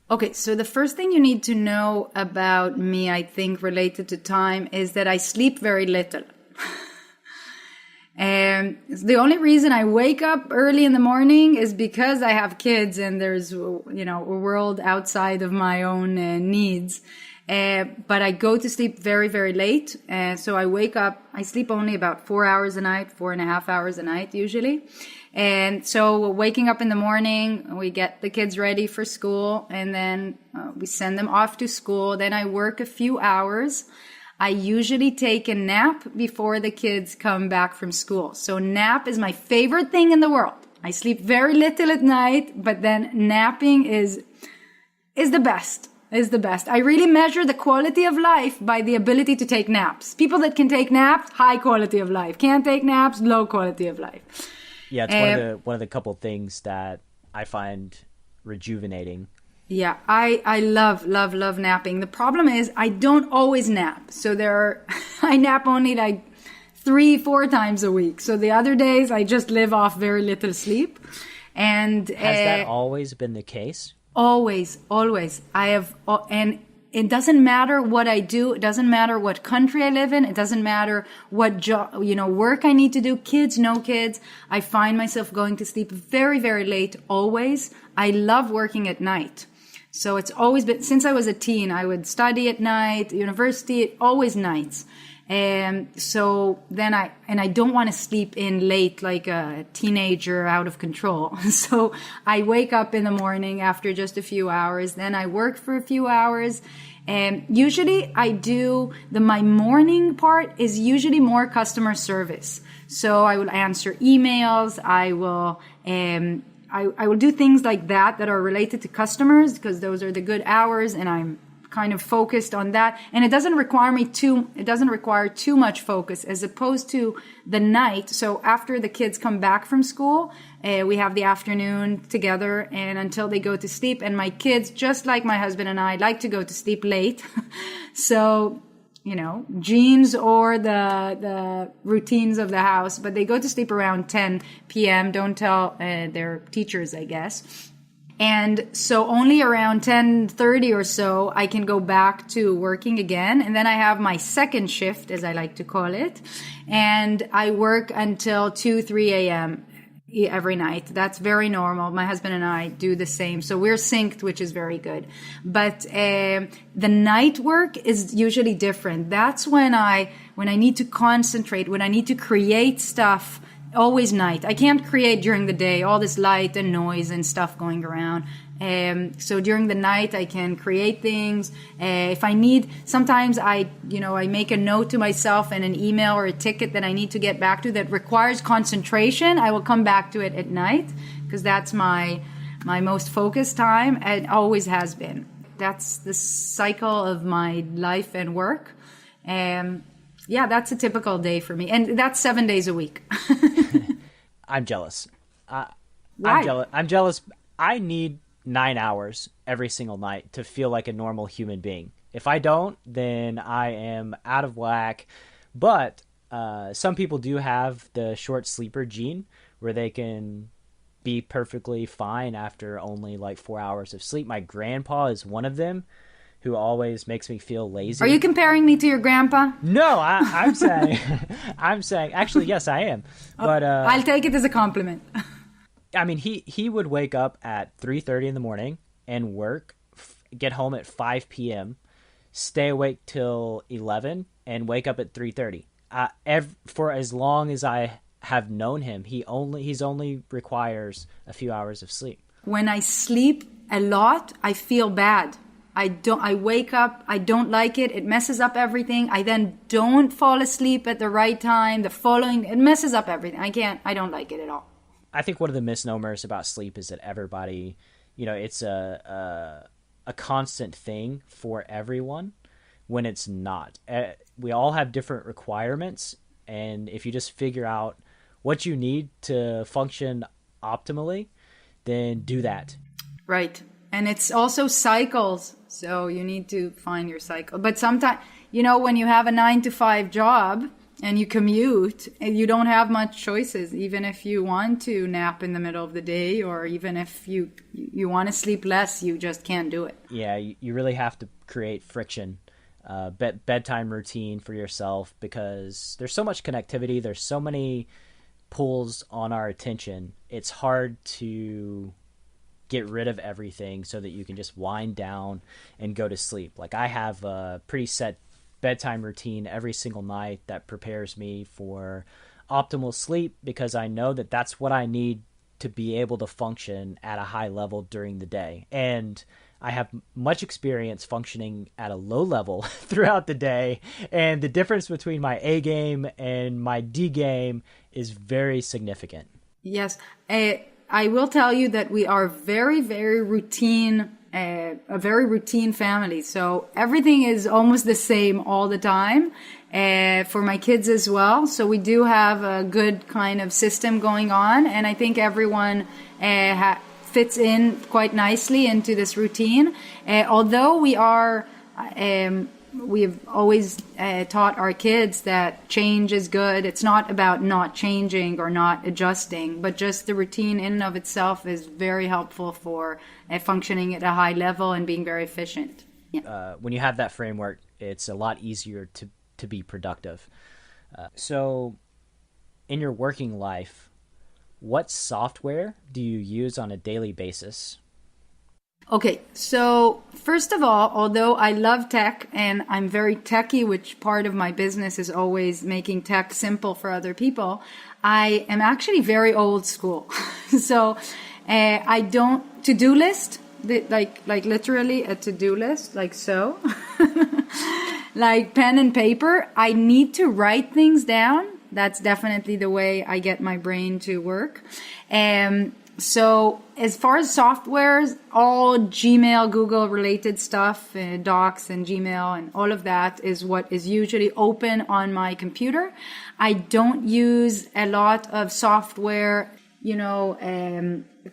C: Okay, so the first thing you need to know about me, I think, related to time, is that I sleep very little. And the only reason I wake up early in the morning is because I have kids and there's, a world outside of my own needs. But I go to sleep very, very late. So I sleep only about 4 hours a night, 4.5 hours a night usually. And so waking up in the morning, we get the kids ready for school, and then we send them off to school. Then I work a few hours. I usually take a nap before the kids come back from school. So nap is my favorite thing in the world. I sleep very little at night, but then napping is the best. I really measure the quality of life by the ability to take naps. People that can take naps, high quality of life. Can't take naps, low quality of life.
D: Yeah, it's one of the couple things that I find rejuvenating.
C: Yeah, I love napping. The problem is I don't always nap. So I nap only like 3-4 times a week. So the other days I just live off very little sleep. And
D: has that always been the case?
C: Always. I have, and it doesn't matter what I do. It doesn't matter what country I live in. It doesn't matter what job, work I need to do. Kids, no kids. I find myself going to sleep very, very late. Always. I love working at night. So it's always been, since I was a teen, I would study at night, university, always nights. So then I don't want to sleep in late like a teenager out of control. So I wake up in the morning after just a few hours, then I work for a few hours. And usually my morning part is usually more customer service. So I will answer emails. I will do things like that are related to customers, because those are the good hours, and I'm kind of focused on that. And it doesn't require too much focus, as opposed to the night. So after the kids come back from school, we have the afternoon together, and until they go to sleep. And my kids, just like my husband and I, like to go to sleep late. So, genes or the routines of the house, but they go to sleep around 10 p.m. Don't tell their teachers, I guess. And so only around 10:30 or so, I can go back to working again. And then I have my second shift, as I like to call it. And I work until 2, 3 a.m. every night. That's very normal. My husband and I do the same. So we're synced, which is very good. But the night work is usually different. That's when I need to concentrate, when I need to create stuff. Always night. I can't create during the day, all this light and noise and stuff going around. So during the night, I can create things. If I need, sometimes I make a note to myself in an email or a ticket that I need to get back to that requires concentration. I will come back to it at night, because that's my most focused time, and always has been. That's the cycle of my life and work. Yeah, that's a typical day for me. And that's 7 days a week.
D: I'm jealous.
C: Why?
D: I'm jealous. I need 9 hours every single night to feel like a normal human being. If I don't, then I am out of whack. But some people do have the short sleeper gene, where they can be perfectly fine after only like 4 hours of sleep. My grandpa is one of them, who always makes me feel lazy.
C: Are you comparing me to your grandpa?
D: No, I'm saying, actually, yes, I am. But
C: I'll take it as a compliment.
D: I mean, he would wake up at 3:30 in the morning and work, get home at 5 p.m., stay awake till 11, and wake up at 3:30. For as long as I have known him, he's only requires a few hours of sleep.
C: When I sleep a lot, I feel bad. I wake up, I don't like it. It messes up everything. I then don't fall asleep at the right time. It messes up everything. I don't like it at all.
D: I think one of the misnomers about sleep is that everybody, it's a constant thing for everyone, when it's not. We all have different requirements. And if you just figure out what you need to function optimally, then do that.
C: Right. And it's also cycles. So you need to find your cycle. But sometimes, when you have a 9-to-5 job and you commute, you don't have much choices. Even if you want to nap in the middle of the day, or even if you want to sleep less, you just can't do it.
D: Yeah, you really have to create friction, bedtime routine for yourself, because there's so much connectivity. There's so many pulls on our attention. It's hard to get rid of everything so that you can just wind down and go to sleep. Like, I have a pretty set bedtime routine every single night that prepares me for optimal sleep, because I know that that's what I need to be able to function at a high level during the day. And I have much experience functioning at a low level throughout the day, and the difference between my A game and my D game is very significant.
C: Yes. I will tell you that we are very, very routine, a very routine family. So everything is almost the same all the time, for my kids as well. So we do have a good kind of system going on. And I think everyone fits in quite nicely into this routine. Although we've always taught our kids that change is good. It's not about not changing or not adjusting, but just the routine in and of itself is very helpful for functioning at a high level and being very efficient. Yeah.
D: When you have that framework, it's a lot easier to be productive. So in your working life, what software do you use on a daily basis?
C: Okay, so first of all, although I love tech and I'm very techy, which part of my business is always making tech simple for other people, I am actually very old school. So I don't to-do list, like literally a to-do list, like so, like pen and paper. I need to write things down. That's definitely the way I get my brain to work. So as far as softwares, all Gmail, Google related stuff, Docs and Gmail and all of that is what is usually open on my computer. I don't use a lot of software,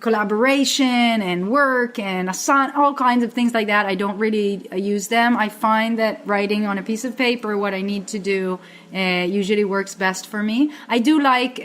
C: collaboration and work and all kinds of things like that. I don't really use them. I find that writing on a piece of paper what I need to do usually works best for me. I do like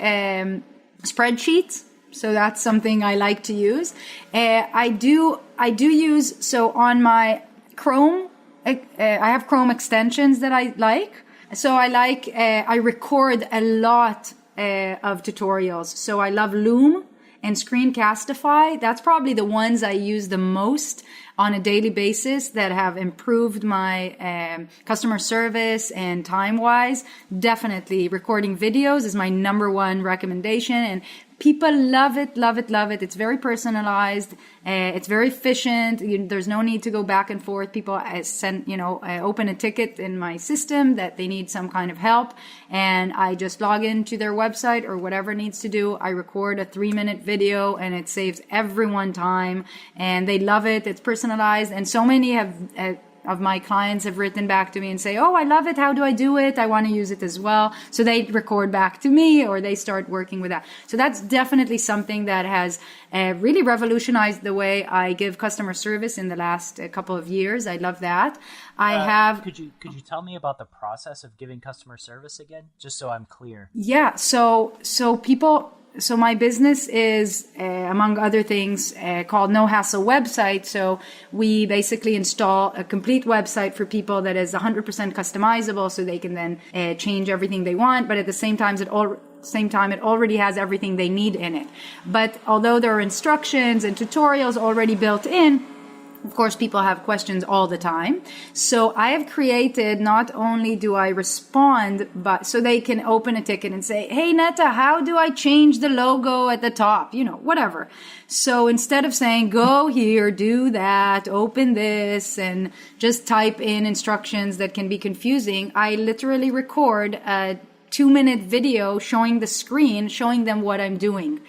C: spreadsheets. So that's something I like to use. I do use, so on my Chrome, I have Chrome extensions that I like. So I record a lot of tutorials. So I love Loom and Screencastify. That's probably the ones I use the most on a daily basis that have improved my customer service and time-wise. Definitely recording videos is my number one recommendation, and people love it, love it, love it. It's very personalized. It's very efficient. There's no need to go back and forth. People open a ticket in my system that they need some kind of help, and I just log into their website or whatever it needs to do. I record a 3-minute video, and it saves everyone time, and they love it. It's personalized, and so many of my clients have written back to me and say, "Oh, I love it. How do I do it? I want to use it as well." So they record back to me, or they start working with that. So that's definitely something that has really revolutionized the way I give customer service in the last couple of years. I love that.
D: Could you tell me about the process of giving customer service again, just so I'm clear?
C: Yeah. So my business is, among other things, called No Hassle Website. So we basically install a complete website for people that is 100% customizable, so they can then change everything they want. But at the same time, it already has everything they need in it. But although there are instructions and tutorials already built in, of course, people have questions all the time. So I have created, not only do I respond, but so they can open a ticket and say, "Hey, Neta, how do I change the logo at the top?" Whatever. So instead of saying, "Go here, do that, open this," and just type in instructions that can be confusing, I literally record a 2-minute video showing the screen, showing them what I'm doing.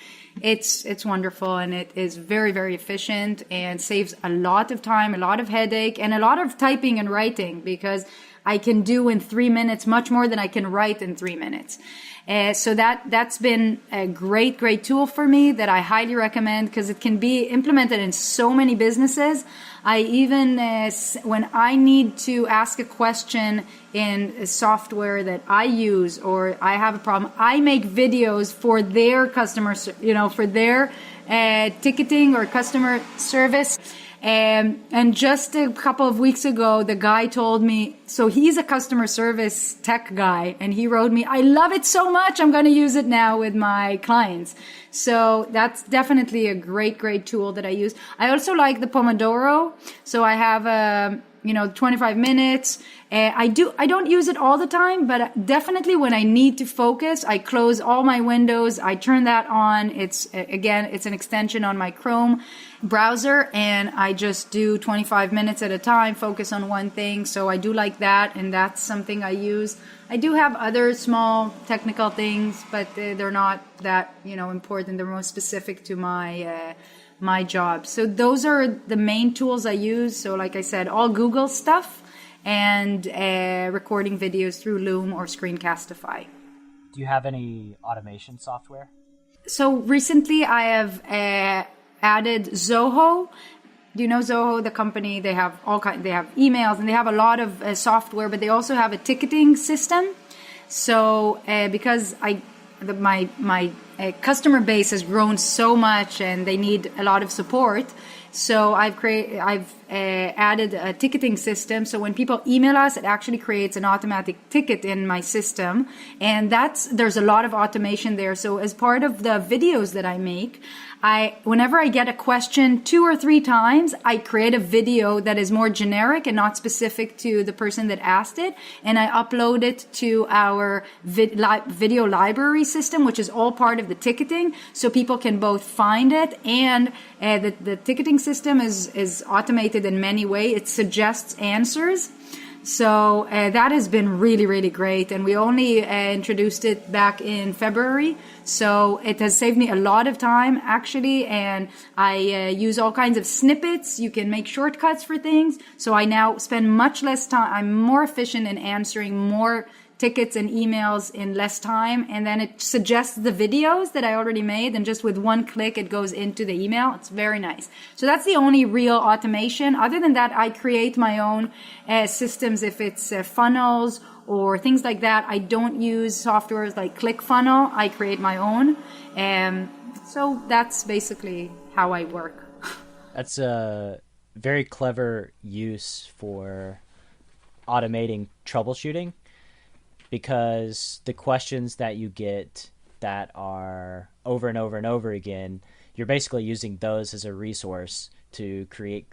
C: It's wonderful, and it is very, very efficient and saves a lot of time, a lot of headache, and a lot of typing and writing, because I can do in 3 minutes much more than I can write in 3 minutes. So that's been a great, great tool for me that I highly recommend, because it can be implemented in so many businesses. I even, when I need to ask a question in a software that I use, or I have a problem, I make videos for their customers, for their ticketing or customer service. And just a couple of weeks ago, the guy told me, so he's a customer service tech guy, and he wrote me, "I love it so much, I'm going to use it now with my clients." So that's definitely a great, great tool that I use. I also like the Pomodoro. So I have 25 minutes. I don't use it all the time, but definitely when I need to focus, I close all my windows. I turn that on. It's an extension on my Chrome browser, and I just do 25 minutes at a time, focus on one thing. So I do like that, and that's something I use. I do have other small technical things, but they're not that, important. They're more specific to my job. So those are the main tools I use. So like I said, all Google stuff, and recording videos through Loom or Screencastify.
D: Do you have any automation software?
C: So recently I have added Zoho. Do you know Zoho, the company? They have they have emails, and they have a lot of software, but they also have a ticketing system. So because my customer base has grown so much, and they need a lot of support, so I've added a ticketing system. So when people email us, it actually creates an automatic ticket in my system, and there's a lot of automation there. So as part of the videos that I make, whenever I get a question 2 or 3 times, I create a video that is more generic and not specific to the person that asked it. And I upload it to our video library system, which is all part of the ticketing. So people can both find it, and the ticketing system is automated in many ways. It suggests answers. So that has been really, really great. And we only introduced it back in February. So it has saved me a lot of time, actually. And I use all kinds of snippets. You can make shortcuts for things. So I now spend much less time. I'm more efficient in answering more tickets and emails in less time, and then it suggests the videos that I already made, and just with one click it goes into the email. It's very nice. So that's the only real automation. Other than that, I create my own systems. If it's funnels or things like that, I don't use softwares like ClickFunnels. I create my own. So that's basically how I work.
D: That's a very clever use for automating troubleshooting, because the questions that you get that are over and over and over again, you're basically using those as a resource to create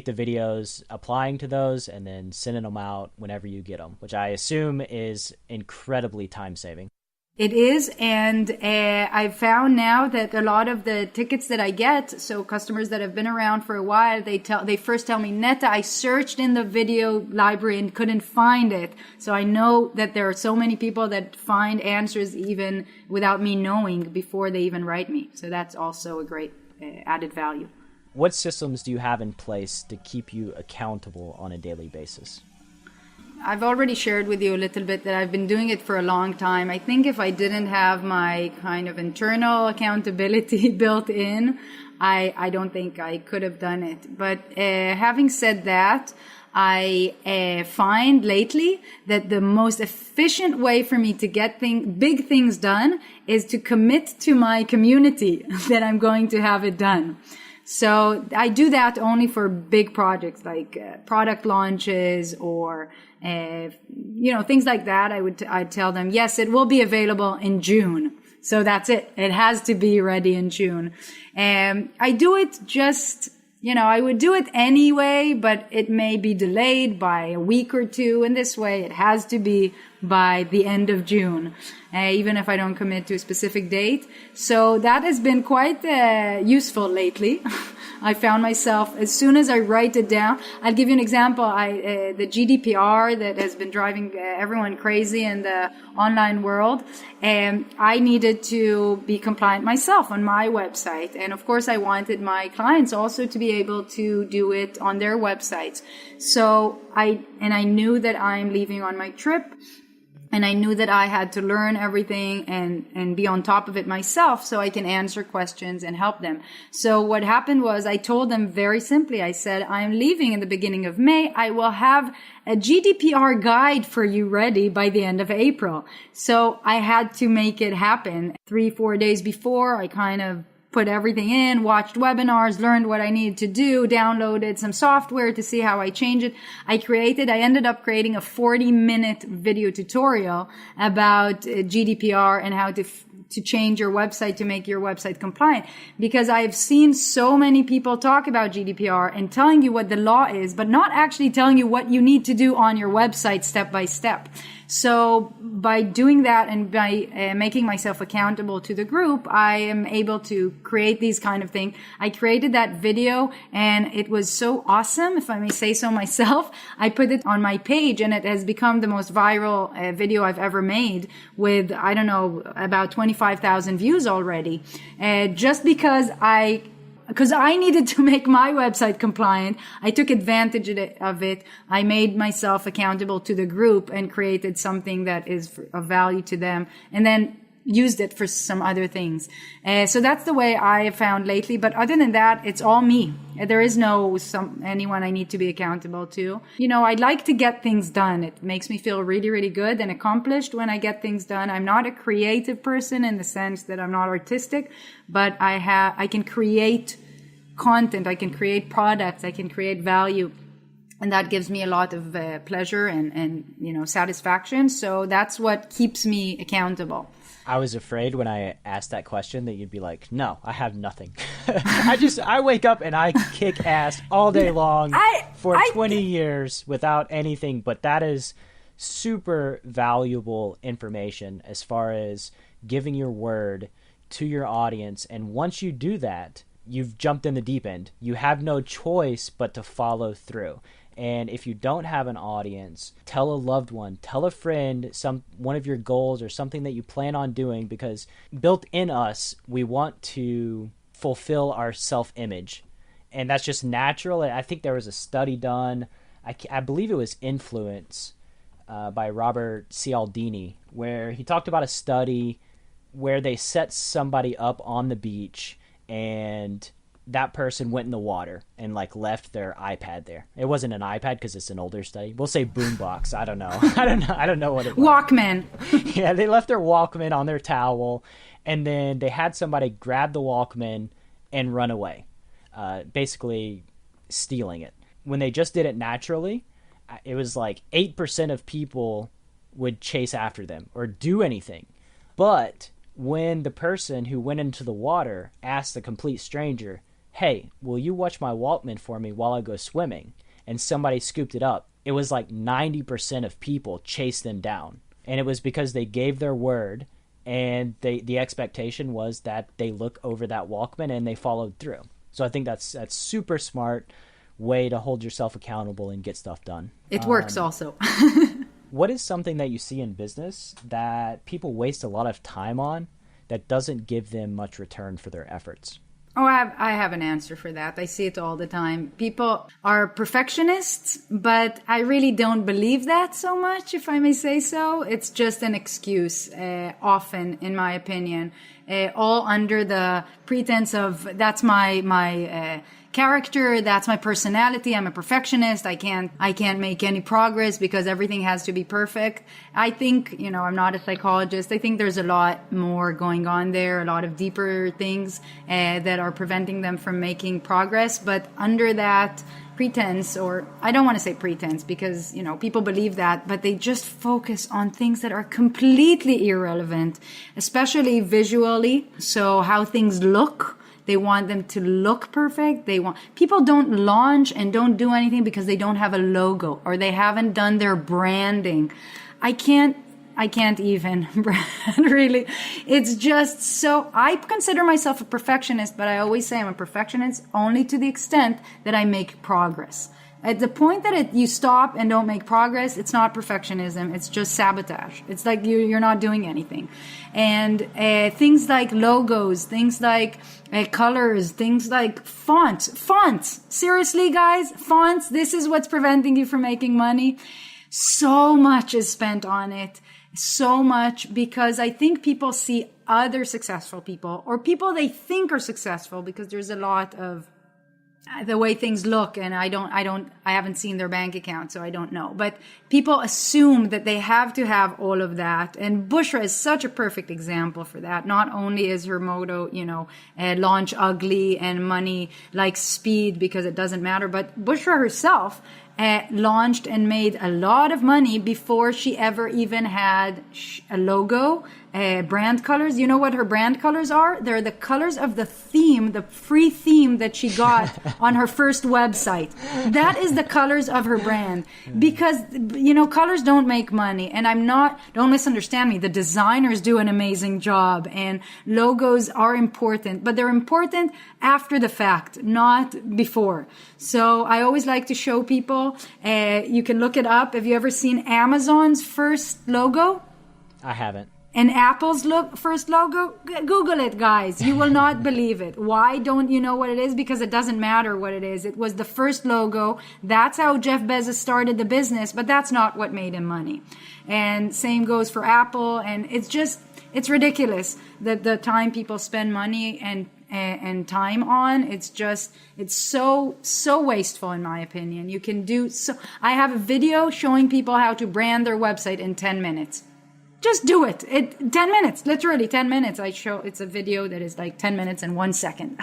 D: the videos, applying to those, and then sending them out whenever you get them, which I assume is incredibly time-saving.
C: It is, and I've found now that a lot of the tickets that I get, so customers that have been around for a while, they first tell me, Neta, I searched in the video library and couldn't find it. So I know that there are so many people that find answers even without me knowing before they even write me. So that's also a great added value.
D: What systems do you have in place to keep you accountable on a daily basis?
C: I've already shared with you a little bit that I've been doing it for a long time. I think if I didn't have my kind of internal accountability built in, I don't think I could have done it. But having said that, I find lately that the most efficient way for me to get big things done is to commit to my community that I'm going to have it done. So I do that only for big projects like product launches or things like that. I'd tell them, yes, it will be available in June. So that's it. It has to be ready in June. And I do it I would do it anyway, but it may be delayed by a week or two. And this way it has to be by the end of June, even if I don't commit to a specific date. So that has been quite useful lately. I found myself, as soon as I write it down, I'll give you an example. The GDPR that has been driving everyone crazy in the online world, and I needed to be compliant myself on my website. And of course, I wanted my clients also to be able to do it on their websites. So I knew that I'm leaving on my trip. And I knew that I had to learn everything and be on top of it myself so I can answer questions and help them. So what happened was I told them very simply, I said, I'm leaving in the beginning of May. I will have a GDPR guide for you ready by the end of April. So I had to make it happen. 3-4 days before, I kind of put everything in, watched webinars, learned what I needed to do, downloaded some software to see how I change it. I ended up creating a 40-minute video tutorial about GDPR and how to change your website to make your website compliant. Because I've seen so many people talk about GDPR and telling you what the law is, but not actually telling you what you need to do on your website step by step. So by doing that and by making myself accountable to the group, I am able to create these kind of things. I created that video and it was so awesome, if I may say so myself. I put it on my page and it has become the most viral video I've ever made with, about 25,000 views already. Just because I needed to make my website compliant, I took advantage of it. I made myself accountable to the group and created something that is of value to them, and then used it for some other things. So that's the way I have found lately. But other than that, it's all me. There is anyone I need to be accountable to. I'd like to get things done. It makes me feel really, really good and accomplished when I get things done. I'm not a creative person in the sense that I'm not artistic, but I can create content, I can create products, I can create value. And that gives me a lot of pleasure and satisfaction. So that's what keeps me accountable.
D: I was afraid when I asked that question that you'd be like, no, I have nothing. I wake up and I kick ass all day long for 20 years without anything. But that is super valuable information as far as giving your word to your audience. And once you do that, you've jumped in the deep end. You have no choice but to follow through. And if you don't have an audience, tell a loved one, tell a friend one of your goals or something that you plan on doing, because built in us, we want to fulfill our self-image. And that's just natural. I think there was a study done, I believe it was Influence by Robert Cialdini, where he talked about a study where they set somebody up on the beach and that person went in the water and like left their iPad there. It wasn't an iPad because it's an older study. We'll say boombox. I don't know. I don't know what it was.
C: Walkman.
D: Yeah, they left their Walkman on their towel, and then they had somebody grab the Walkman and run away, basically stealing it. When they just did it naturally, it was like 8% of people would chase after them or do anything. But when the person who went into the water asked a complete stranger, hey, will you watch my Walkman for me while I go swimming? And somebody scooped it up. It was like 90% of people chased them down. And it was because they gave their word, and the expectation was that they look over that Walkman and they followed through. So I think that's super smart way to hold yourself accountable and get stuff done.
C: It works also.
D: What is something that you see in business that people waste a lot of time on that doesn't give them much return for their efforts?
C: Oh, I have an answer for that. I see it all the time. People are perfectionists, but I really don't believe that so much, if I may say so. It's just an excuse, often, in my opinion, all under the pretense of that's my character, that's my personality, I'm a perfectionist, I can't make any progress because everything has to be perfect. I think, I'm not a psychologist. I think there's a lot more going on there, a lot of deeper things that are preventing them from making progress. But under that pretense, or I don't want to say pretense because, people believe that, but they just focus on things that are completely irrelevant, especially visually. So how things look. They want them to look perfect. People don't launch and don't do anything because they don't have a logo or they haven't done their branding. I can't even brand, really. It's just so, I consider myself a perfectionist, but I always say I'm a perfectionist only to the extent that I make progress. At the point that you stop and don't make progress, it's not perfectionism. It's just sabotage. It's like you're not doing anything. And things like logos, things like colors, things like fonts. Seriously, guys, fonts. This is what's preventing you from making money. So much is spent on it. So much because I think people see other successful people or people they think are successful, because there's a lot of the way things look, and I haven't seen their bank account, so I don't know. But people assume that they have to have all of that. And Bushra is such a perfect example for that. Not only is her motto, launch ugly and money like speed because it doesn't matter, but Bushra herself launched and made a lot of money before she ever even had a logo, brand colors. You know what her brand colors are? They're the colors of the theme, the free theme that she got on her first website. That is the colors of her brand. Because, colors don't make money. And don't misunderstand me, the designers do an amazing job and logos are important, but they're important after the fact, not before. So I always like to show people, you can look it up. Have you ever seen Amazon's first logo?
D: I haven't.
C: And Apple's first logo? Google it, guys. You will not believe it. Why don't you know what it is? Because it doesn't matter what it is. It was the first logo. That's how Jeff Bezos started the business, but that's not what made him money. And same goes for Apple. And it's ridiculous that the time people spend money and time on, it's so wasteful in my opinion. You can do so. I have a video showing people how to brand their website in 10 minutes. Just do it. 10 minutes, literally 10 minutes. It's a video that is like 10 minutes and 1 second.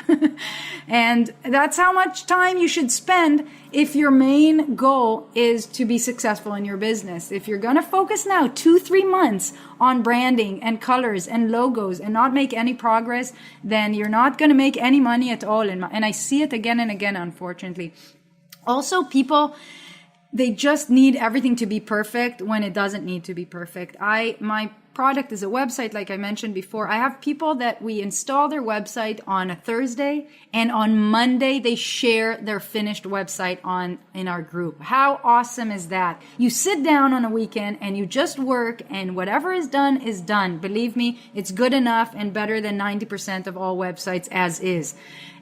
C: And that's how much time you should spend if your main goal is to be successful in your business. If you're going to focus now 2-3 months on branding and colors and logos and not make any progress, then you're not going to make any money at all. And I see it again and again, unfortunately. Also, people, they just need everything to be perfect when it doesn't need to be perfect. My product is a website, like I mentioned before. I have people that we install their website on a Thursday, and on Monday they share their finished website in our group. How awesome is that? You sit down on a weekend and you just work, and whatever is done is done. Believe me, it's good enough and better than 90% of all websites as is.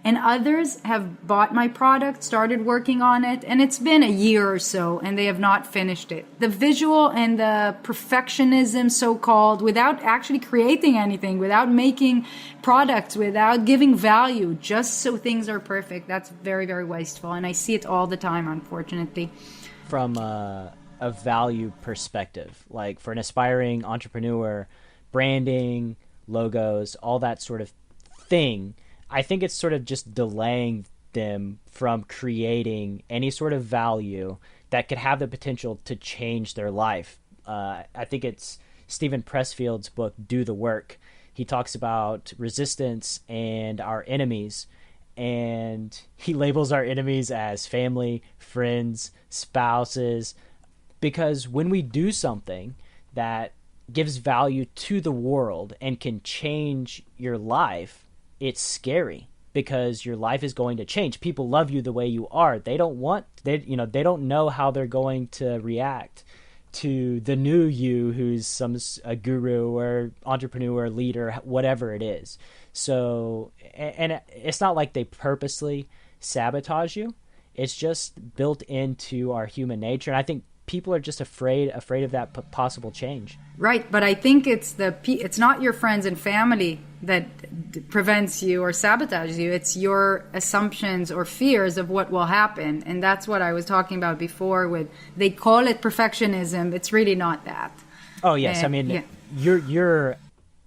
C: And others have bought my product, started working on it, and it's been a year or so, and they have not finished it. The visual and the perfectionism, so-called, without actually creating anything, without making products, without giving value, just so things are perfect, that's very, very wasteful. And I see it all the time, unfortunately.
D: From a value perspective, like for an aspiring entrepreneur, branding, logos, all that sort of thing, I think it's sort of just delaying them from creating any sort of value that could have the potential to change their life. I think it's Stephen Pressfield's book, Do the Work. He talks about resistance and our enemies, and he labels our enemies as family, friends, spouses, because when we do something that gives value to the world and can change your life, it's scary because your life is going to change. People love you the way you are. They don't know how they're going to react to the new you who's a guru or entrepreneur, leader, whatever it is. So, and it's not like they purposely sabotage you. It's just built into our human nature. And I think people are just afraid of that possible change.
C: Right, but I think it's not your friends and family that prevents you or sabotages you. It's your assumptions or fears of what will happen, and that's what I was talking about before. With they call it perfectionism, it's really not that.
D: Oh yes, yeah. You're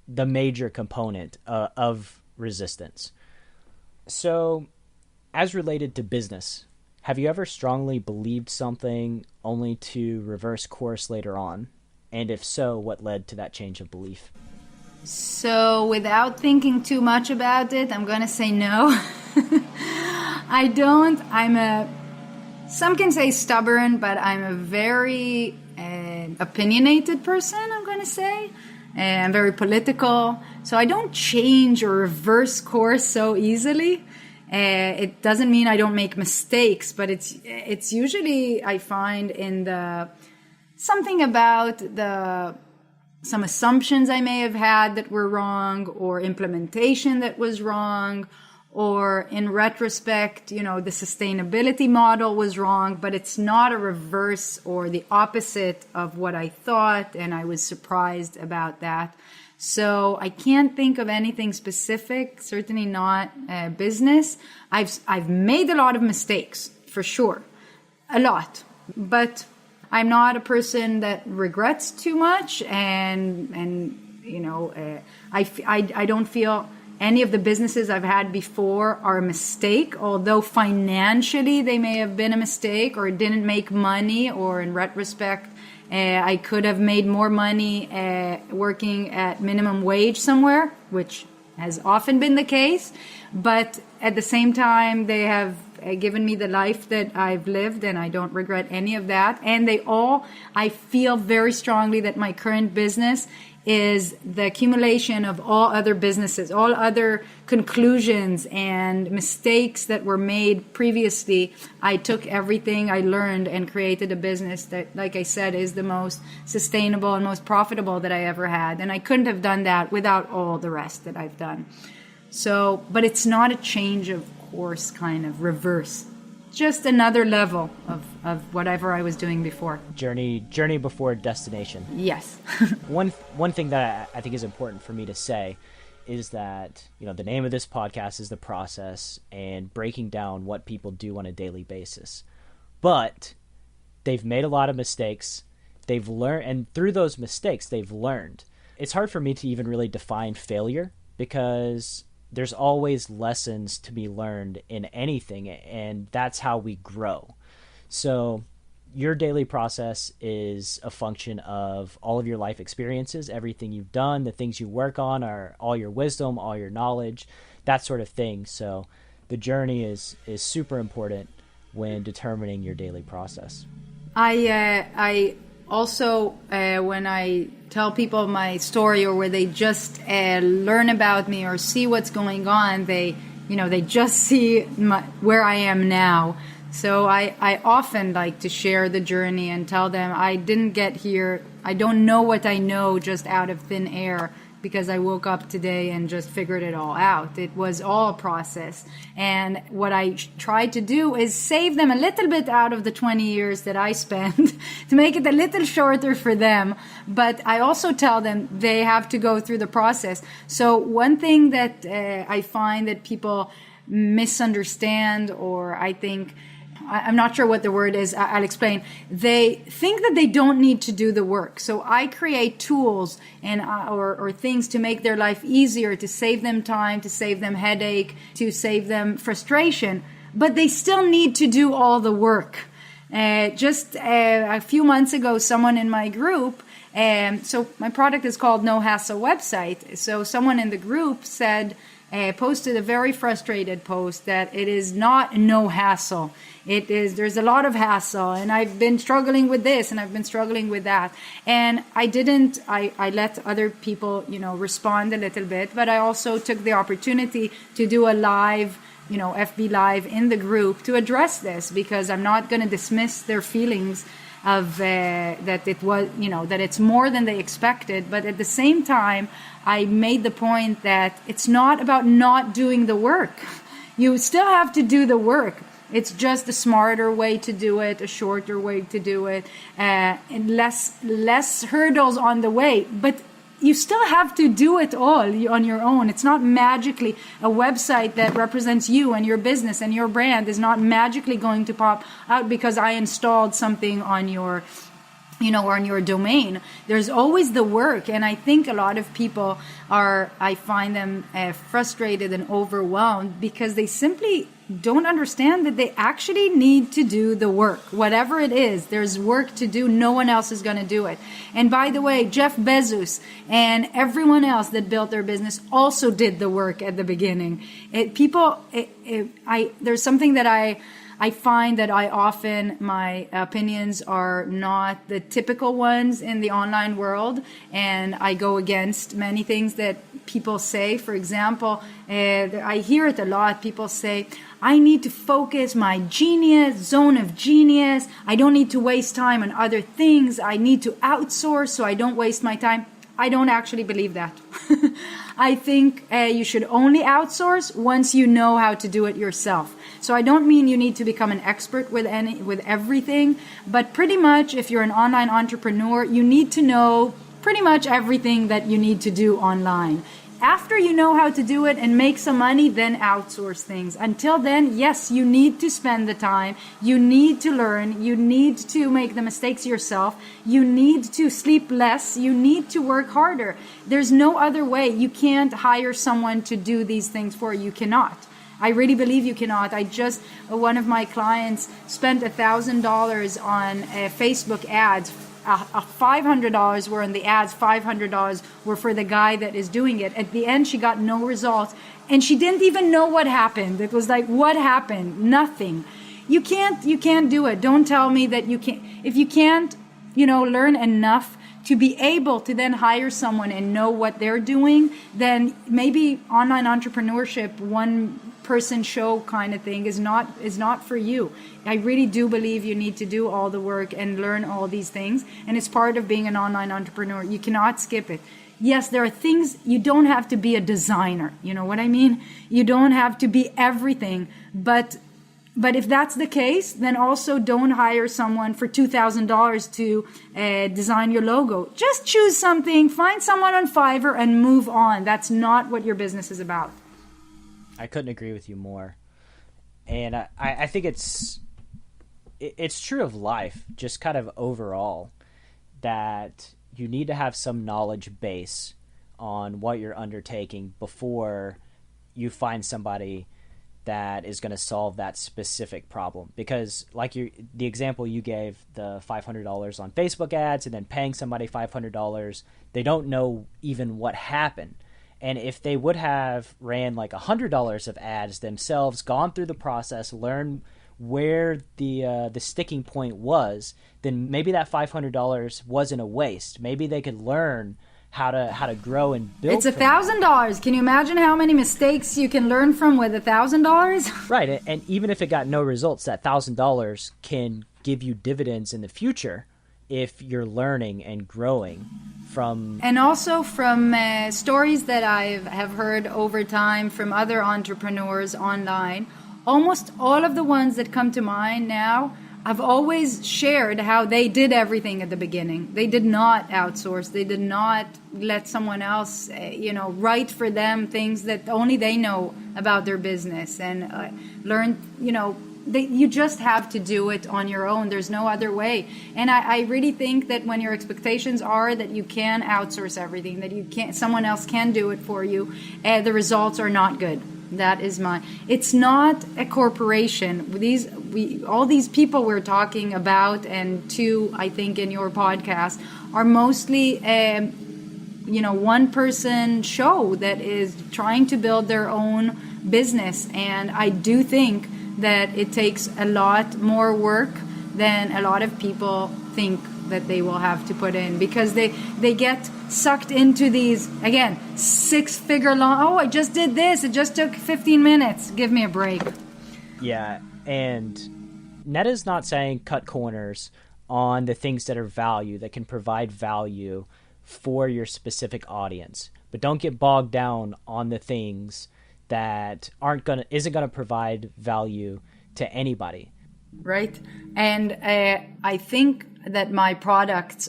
D: the major component of resistance. So, as related to business, have you ever strongly believed something only to reverse course later on? And if so, what led to that change of belief?
C: So without thinking too much about it, I'm going to say no. I don't. Some can say stubborn, but I'm a very opinionated person, I'm going to say. I'm very political. So I don't change or reverse course so easily. It doesn't mean I don't make mistakes, but it's usually, I find, in something about some assumptions I may have had that were wrong, or implementation that was wrong, or in retrospect, the sustainability model was wrong, but it's not a reverse or the opposite of what I thought, and I was surprised about that. So I can't think of anything specific, certainly not business. I've made a lot of mistakes, for sure, a lot, but I'm not a person that regrets too much, and I don't feel any of the businesses I've had before are a mistake, although financially they may have been a mistake or didn't make money, or in retrospect I could have made more money working at minimum wage somewhere, which has often been the case. But at the same time, they have given me the life that I've lived, and I don't regret any of that. And I feel very strongly that my current business is the accumulation of all other businesses, all other conclusions and mistakes that were made previously. I took everything I learned and created a business that, like I said, is the most sustainable and most profitable that I ever had. And I couldn't have done that without all the rest that I've done. So, but it's not a change of course, kind of reverse. Just another level of whatever I was doing before.
D: Journey before destination.
C: Yes.
D: One thing that I think is important for me to say is that, the name of this podcast is The Process, and breaking down what people do on a daily basis. But they've made a lot of mistakes. they've learned, and through those mistakes, they've learned. It's hard for me to even really define failure because there's always lessons to be learned in anything, and that's how we grow. So your daily process is a function of all of your life experiences, everything you've done, the things you work on are all your wisdom, all your knowledge, that sort of thing. So the journey is super important when determining your daily process.
C: I also, when I tell people my story, or where they just learn about me or see what's going on, they just see where I am now. So I often like to share the journey and tell them I didn't get here. I don't know what I know just out of thin air because I woke up today and just figured it all out. It was all a process. And what I tried to do is save them a little bit out of the 20 years that I spent to make it a little shorter for them. But I also tell them they have to go through the process. So one thing that I find that people misunderstand, or I think, I'm not sure what the word is, I'll explain. They think that they don't need to do the work. So I create tools and or things to make their life easier, to save them time, to save them headache, to save them frustration. But they still need to do all the work. Just a few months ago, someone in my group, so my product is called No Hassle Website. So someone in the group said, posted a very frustrated post that it is not no hassle. There's a lot of hassle, and I've been struggling with this and I've been struggling with that. And I let other people, respond a little bit, but I also took the opportunity to do a live, FB Live in the group to address this, because I'm not going to dismiss their feelings of that it was, that it's more than they expected. But at the same time, I made the point that it's not about not doing the work. You still have to do the work. It's just a smarter way to do it, a shorter way to do it, and less hurdles on the way. But you still have to do it all on your own. It's not magically a website that represents you and your business and your brand is not magically going to pop out because I installed something on your on your domain. There's always the work. And I think a lot of people I find them frustrated and overwhelmed because they simply don't understand that they actually need to do the work. Whatever it is, there's work to do. No one else is going to do it. And by the way, Jeff Bezos and everyone else that built their business also did the work at the beginning. There's something that I find that my opinions are not the typical ones in the online world, and I go against many things that people say. For example, I hear it a lot. People say, I need to focus my zone of genius. I don't need to waste time on other things. I need to outsource so I don't waste my time. I don't actually believe that. I think you should only outsource once you know how to do it yourself. So I don't mean you need to become an expert with everything, but pretty much if you're an online entrepreneur, you need to know pretty much everything that you need to do online. After you know how to do it and make some money, then outsource things. Until then, yes, you need to spend the time. You need to learn. You need to make the mistakes yourself. You need to sleep less. You need to work harder. There's no other way. You can't hire someone to do these things for you. You cannot. I really believe you cannot. One of my clients spent $1,000 on Facebook ads. $500 were in the ads, $500 were for the guy that is doing it. At the end, she got no results, and she didn't even know what happened. It was like, what happened? Nothing. You can't do it. Don't tell me that you can't. If you can't, learn enough to be able to then hire someone and know what they're doing, then maybe online entrepreneurship, one person show kind of thing is not for you. I really do believe you need to do all the work and learn all these things, and it's part of being an online entrepreneur. You cannot skip it. Yes, there are things you don't have to be a designer. You know what I mean? You don't have to be everything, but if that's the case, then also don't hire someone for $2,000 to design your logo. Just choose something, find someone on Fiverr, and move on. That's not what your business is about.
D: I couldn't agree with you more. And I think it's true of life, just kind of overall. that you need to have some knowledge base on what you're undertaking before you find somebody that is going to solve that specific problem. Because like the example you gave, the $500 on Facebook ads and then paying somebody $500, they don't know even what happened. And if they would have ran like $100 of ads themselves, gone through the process, learned where the sticking point was, then maybe that $500 wasn't a waste. Maybe they could learn how to grow and build.
C: It's $1,000. Can you imagine how many mistakes you can learn from with $1,000?
D: Right, and even if it got no results, that $1,000 can give you dividends in the future if you're learning and growing from.
C: And also from stories that I have heard over time from other entrepreneurs online, almost all of the ones that come to mind now, I've always shared how they did everything at the beginning. They did not outsource. They did not let someone else, write for them things that only they know about their business and learn, you just have to do it on your own. There's no other way. And I really think that when your expectations are that you can outsource everything, that someone else can do it for you, the results are not good. That is it's not a corporation. All these people we're talking about, and two, I think in your podcast, are mostly, one person show that is trying to build their own business. And I do think that it takes a lot more work than a lot of people think that they will have to put in, because they get sucked into these, again, 6-figure long, oh, I just did this, it just took 15 minutes, give me a break.
D: Yeah, and Neta's not saying cut corners on the things that are value, that can provide value for your specific audience, but don't get bogged down on the things that isn't gonna provide value to anybody.
C: Right, and I think that my products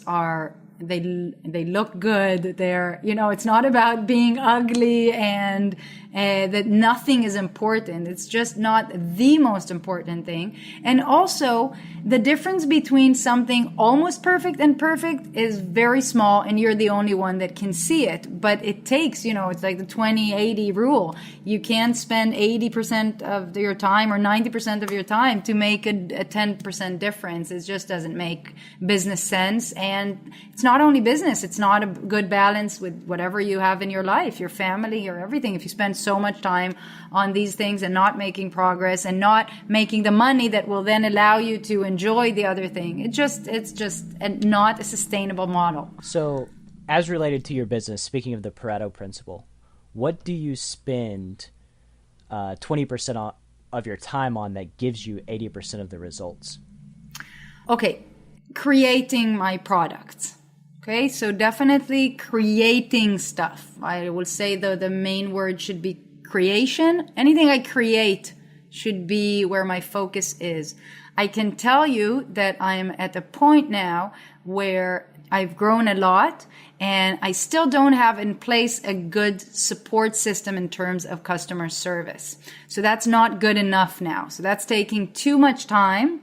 C: they look good. They're, it's not about being ugly and that nothing is important. It's just not the most important thing. And also the difference between something almost perfect and perfect is very small, and you're the only one that can see it. But it takes, it's like the 20-80 rule. You can't spend 80% of your time or 90% of your time to make a 10% difference. It just doesn't make business sense. And it's not only business, it's not a good balance with whatever you have in your life, your family or everything. If you spend so much time on these things and not making progress and not making the money that will then allow you to enjoy the other thing, it's just not a sustainable model.
D: So as related to your business, speaking of the Pareto principle, what do you spend 20% of your time on that gives you 80% of the results?
C: Okay, creating my products. Okay, so definitely creating stuff. I will say the main word should be creation. Anything I create should be where my focus is. I can tell you that I'm at a point now where I've grown a lot and I still don't have in place a good support system in terms of customer service. So that's not good enough now. So that's taking too much time.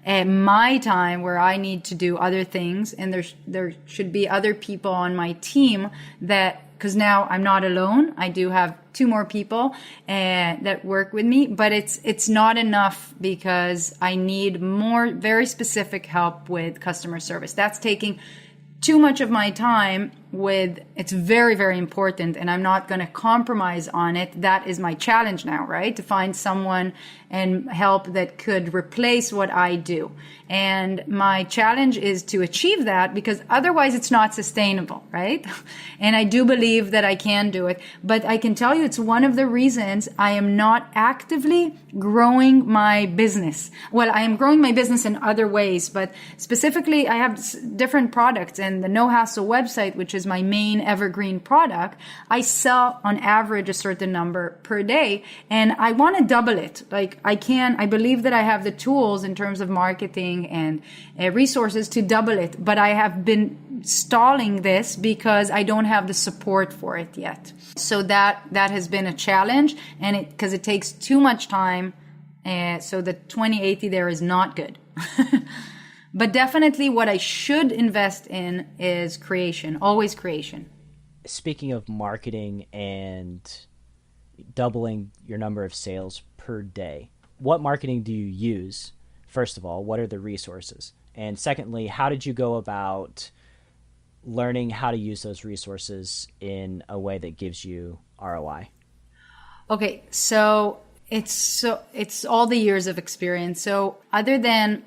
C: My time where I need to do other things, and there should be other people on my team because now I'm not alone. I do have 2 more people that work with me, but it's not enough because I need more very specific help with customer service. That's taking too much of my time it's very, very important, and I'm not going to compromise on it. That is my challenge now, right? To find someone and help that could replace what I do. And my challenge is to achieve that, because otherwise it's not sustainable, right? And I do believe that I can do it, but I can tell you it's one of the reasons I am not actively growing my business. Well, I am growing my business in other ways, but specifically I have different products, and the No Hassle website, which is my main evergreen product, I sell on average a certain number per day, and I want to double it. Like I believe that I have the tools in terms of marketing and resources to double it, but I have been stalling this because I don't have the support for it yet. So that has been a challenge, and because it takes too much time, so the 20-80 there is not good. But definitely what I should invest in is creation, always creation.
D: Speaking of marketing and doubling your number of sales per day, what marketing do you use? First of all, what are the resources? And secondly, how did you go about learning how to use those resources in a way that gives you ROI?
C: Okay, so it's all the years of experience. So other than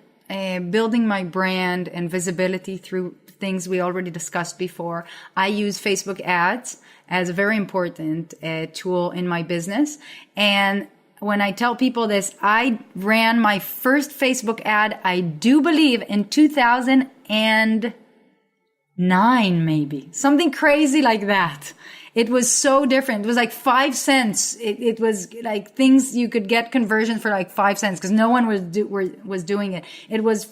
C: building my brand and visibility through things we already discussed before, I use Facebook ads as a very important tool in my business. And when I tell people this, I ran my first Facebook ad, I do believe, in 2009, maybe. Something crazy like that. It was so different. It was like 5 cents. It was like things you could get conversion for like 5 cents because no one was doing it. It was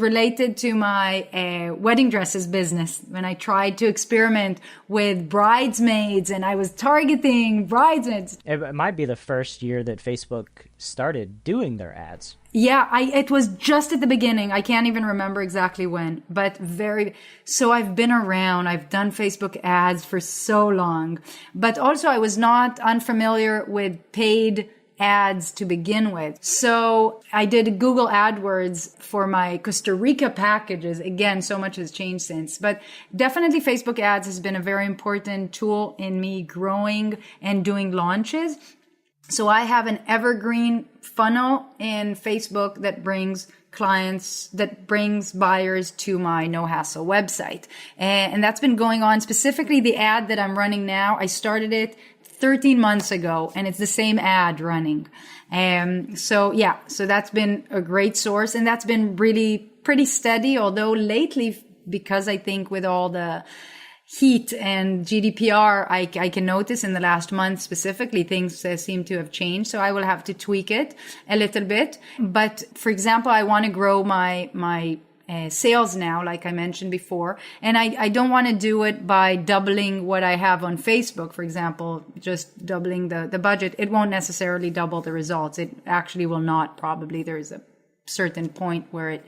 C: related to my wedding dresses business when I tried to experiment with bridesmaids and I was targeting bridesmaids.
D: It might be the first year that Facebook started doing their ads.
C: Yeah, it was just at the beginning. I can't even remember exactly when, but so I've been around. I've done Facebook ads for so long, but also I was not unfamiliar with paid ads to begin with. So I did Google AdWords for my Costa Rica packages. Again, so much has changed since, but definitely Facebook ads has been a very important tool in me growing and doing launches. So I have an evergreen funnel in Facebook that brings clients, that brings buyers to my No Hassle website. And that's been going on. Specifically, the ad that I'm running now, I started it 13 months ago and it's the same ad running. So that's been a great source and that's been really pretty steady. Although lately, because I think with all the heat and GDPR, I can notice in the last month specifically, things seem to have changed. So I will have to tweak it a little bit. But for example, I want to grow my sales now, like I mentioned before. And I don't want to do it by doubling what I have on Facebook, for example, just doubling the budget. It won't necessarily double the results. It actually will not, probably. There's a certain point where it,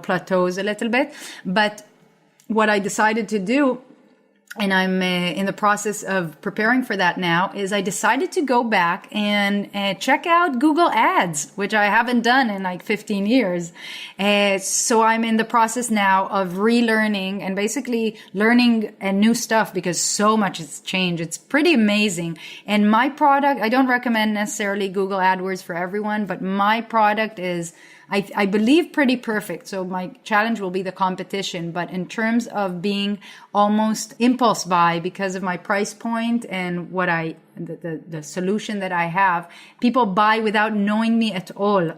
C: plateaus a little bit. But what I decided to do, and I'm in the process of preparing for that now, is I decided to go back and check out Google Ads, which I haven't done in like 15 years. So I'm in the process now of relearning and basically learning new stuff because so much has changed. It's pretty amazing. And my product, I don't recommend necessarily Google AdWords for everyone, but my product is, I believe, pretty perfect. So my challenge will be the competition. But in terms of being almost impulse buy because of my price point and what the solution that I have, people buy without knowing me at all.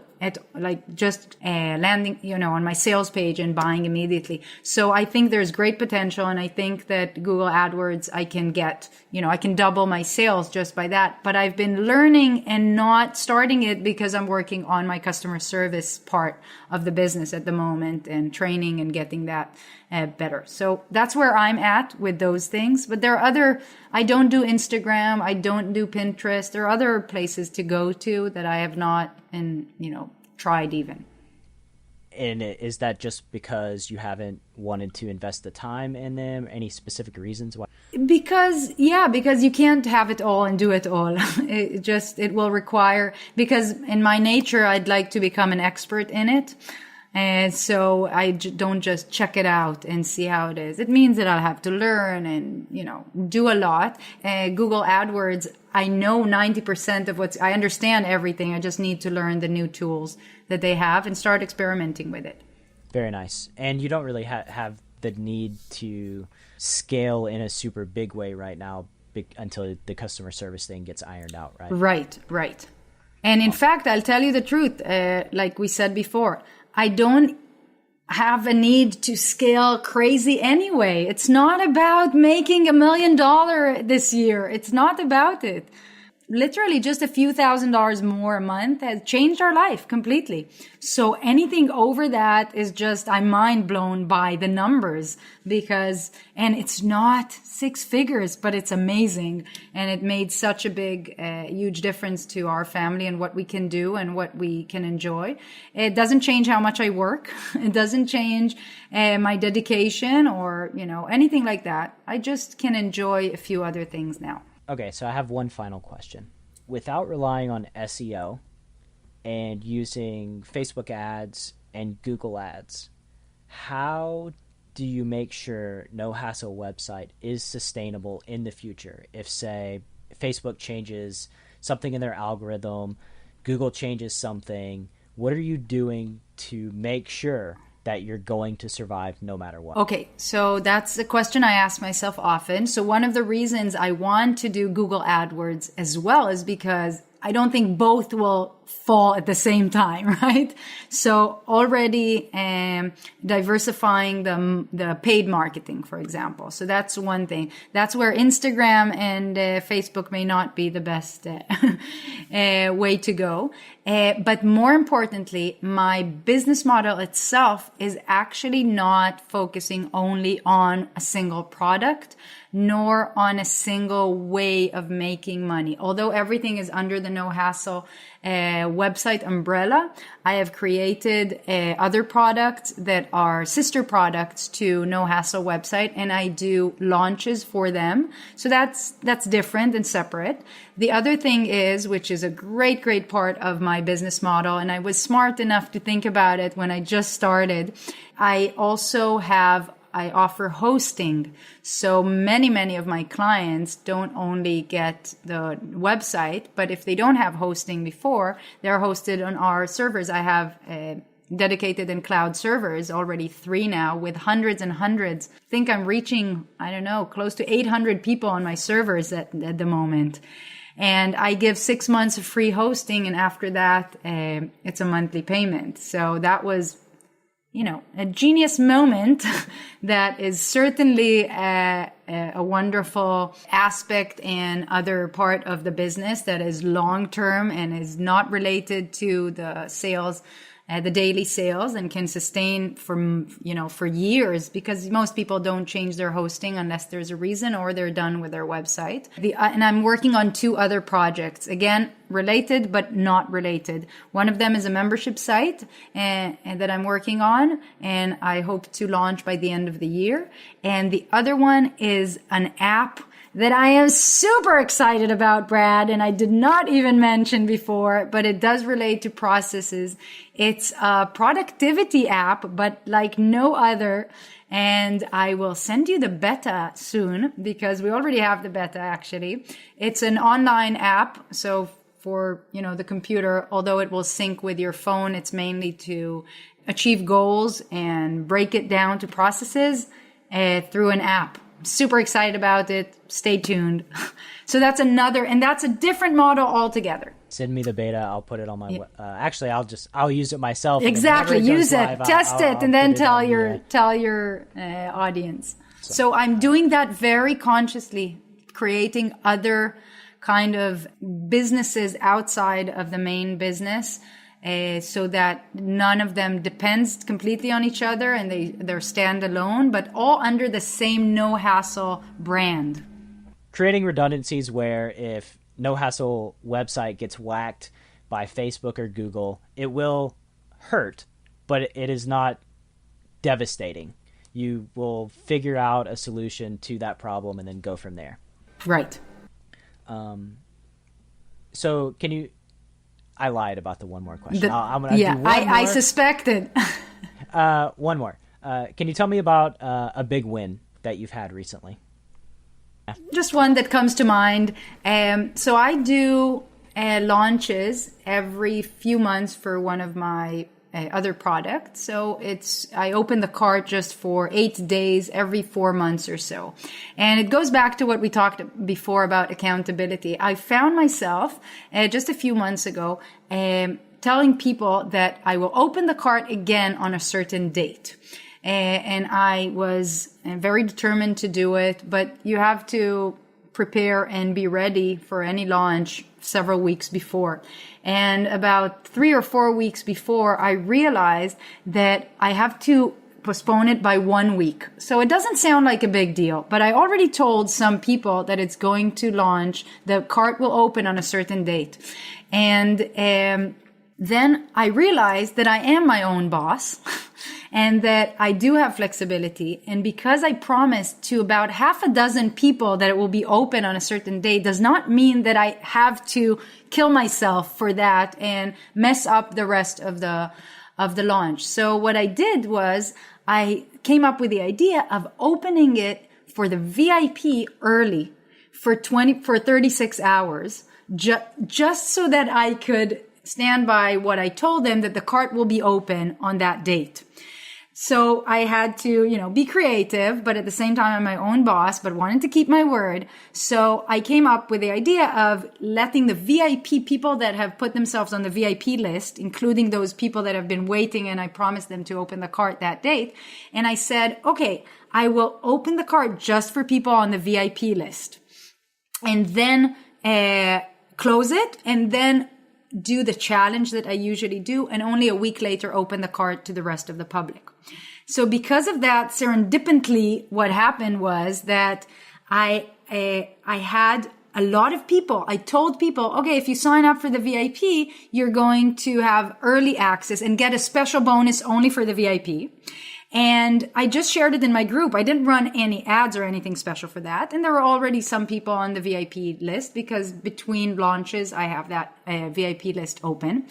C: Just landing, on my sales page and buying immediately. So I think there's great potential. And I think that Google AdWords, I can get, I can double my sales just by that. But I've been learning and not starting it because I'm working on my customer service part of the business at the moment and training and getting that better. So that's where I'm at with those things. But there are I don't do Instagram. I don't do Pinterest. There are other places to go to that I have not tried even.
D: And is that just because you haven't wanted to invest the time in them? Any specific reasons why? Because you can't have it all and do it all. It will require, because in my nature, I'd like to become an expert in it. And so I don't just check it out and see how it is. It means that I'll have to learn and, do a lot. Google AdWords, I know 90% of I understand everything. I just need to learn the new tools that they have and start experimenting with it. Very nice. And you don't really have the need to scale in a super big way right now until the customer service thing gets ironed out, right? Right. And in fact, I'll tell you the truth, like we said before, I don't have a need to scale crazy anyway. It's not about making $1 million this year. It's not about it.
C: literally just a few $1,000s more a month has changed our life completely. So anything over that is just, I'm mind blown by the numbers and it's not 6 figures, but it's amazing. And it made such a big, huge difference to our family and what we can do and what we can enjoy. It doesn't change how much I work. It doesn't change my dedication or, anything like that. I just can enjoy a few other things now.
D: Okay, so I have one final question. Without relying on SEO and using Facebook ads and Google ads, how do you make sure No Hassle website is sustainable in the future? If, say, Facebook changes something in their algorithm, Google changes something, what are you doing to make sure that you're going to survive no matter what?
C: Okay, so that's a question I ask myself often. So one of the reasons I want to do Google AdWords as well is because I don't think both will fall at the same time, right? So already diversifying the paid marketing, for example. So that's one thing. That's where Instagram and Facebook may not be the best way to go. But more importantly, my business model itself is actually not focusing only on a single product, nor on a single way of making money. Although everything is under the No Hassle website umbrella, I have created other products that are sister products to No Hassle website, and I do launches for them. So that's different and separate. The other thing is, which is a great part of my business model, and I was smart enough to think about it when I just started, I offer hosting. So many of my clients don't only get the website, but if they don't have hosting before, they're hosted on our servers. I have dedicated and cloud servers, already 3 now, with hundreds and hundreds. I think I'm reaching, close to 800 people on my servers at the moment. And I give 6 months of free hosting, and after that, it's a monthly payment. So that was a genius moment that is certainly a wonderful aspect and other part of the business that is long-term and is not related to the sales, the daily sales, and can sustain for years, because most people don't change their hosting unless there's a reason or they're done with their website. And I'm working on 2 other projects, again, related but not related. One of them is a membership site and that I'm working on, and I hope to launch by the end of the year. And the other one is an app that I am super excited about, Brad, and I did not even mention before, but it does relate to processes. It's a productivity app, but like no other. And I will send you the beta soon, because we already have the beta, actually. It's an online app. So for, the computer, although it will sync with your phone, it's mainly to achieve goals and break it down to processes through an app. Super excited about it. Stay tuned. So that's a different model altogether.
D: Send me the beta. I'll put it on my. Actually, I'll use it myself.
C: Exactly. Use it, test it, and then tell your audience. So I'm doing that very consciously, creating other kind of businesses outside of the main business. So that none of them depends completely on each other, and they're standalone, but all under the same No Hassle brand.
D: Creating redundancies where if No Hassle website gets whacked by Facebook or Google, it will hurt, but it is not devastating. You will figure out a solution to that problem and then go from there.
C: Right.
D: So can you... I lied about the one more question. I'm gonna do one more.
C: I suspected.
D: One more. Can you tell me about a big win that you've had recently?
C: Just one that comes to mind. So I do launches every few months for one of my other products. So I open the cart just for 8 days every 4 months or so. And it goes back to what we talked before about accountability. I found myself just a few months ago telling people that I will open the cart again on a certain date. And I was very determined to do it, but you have to prepare and be ready for any launch several weeks before. And about 3 or 4 weeks before, I realized that I have to postpone it by 1 week. So it doesn't sound like a big deal, but I already told some people that it's going to launch, the cart will open on a certain date. And then I realized that I am my own boss and that I do have flexibility. And because I promised to about half a dozen people that it will be open on a certain date does not mean that I have to kill myself for that and mess up the rest of the launch. So what I did was I came up with the idea of opening it for the VIP early for 36 hours, just so that I could stand by what I told them, that the cart will be open on that date. So I had to, be creative, but at the same time, I'm my own boss, but wanted to keep my word. So I came up with the idea of letting the VIP people that have put themselves on the VIP list, including those people that have been waiting, and I promised them to open the cart that date. And I said, okay, I will open the cart just for people on the VIP list, and then close it, and then do the challenge that I usually do, and only a week later open the cart to the rest of the public. So because of that, serendipitously, what happened was that I had a lot of people. I told people, okay, if you sign up for the VIP, you're going to have early access and get a special bonus only for the VIP. And I just shared it in my group. I didn't run any ads or anything special for that. And there were already some people on the VIP list because between launches, I have that VIP list open.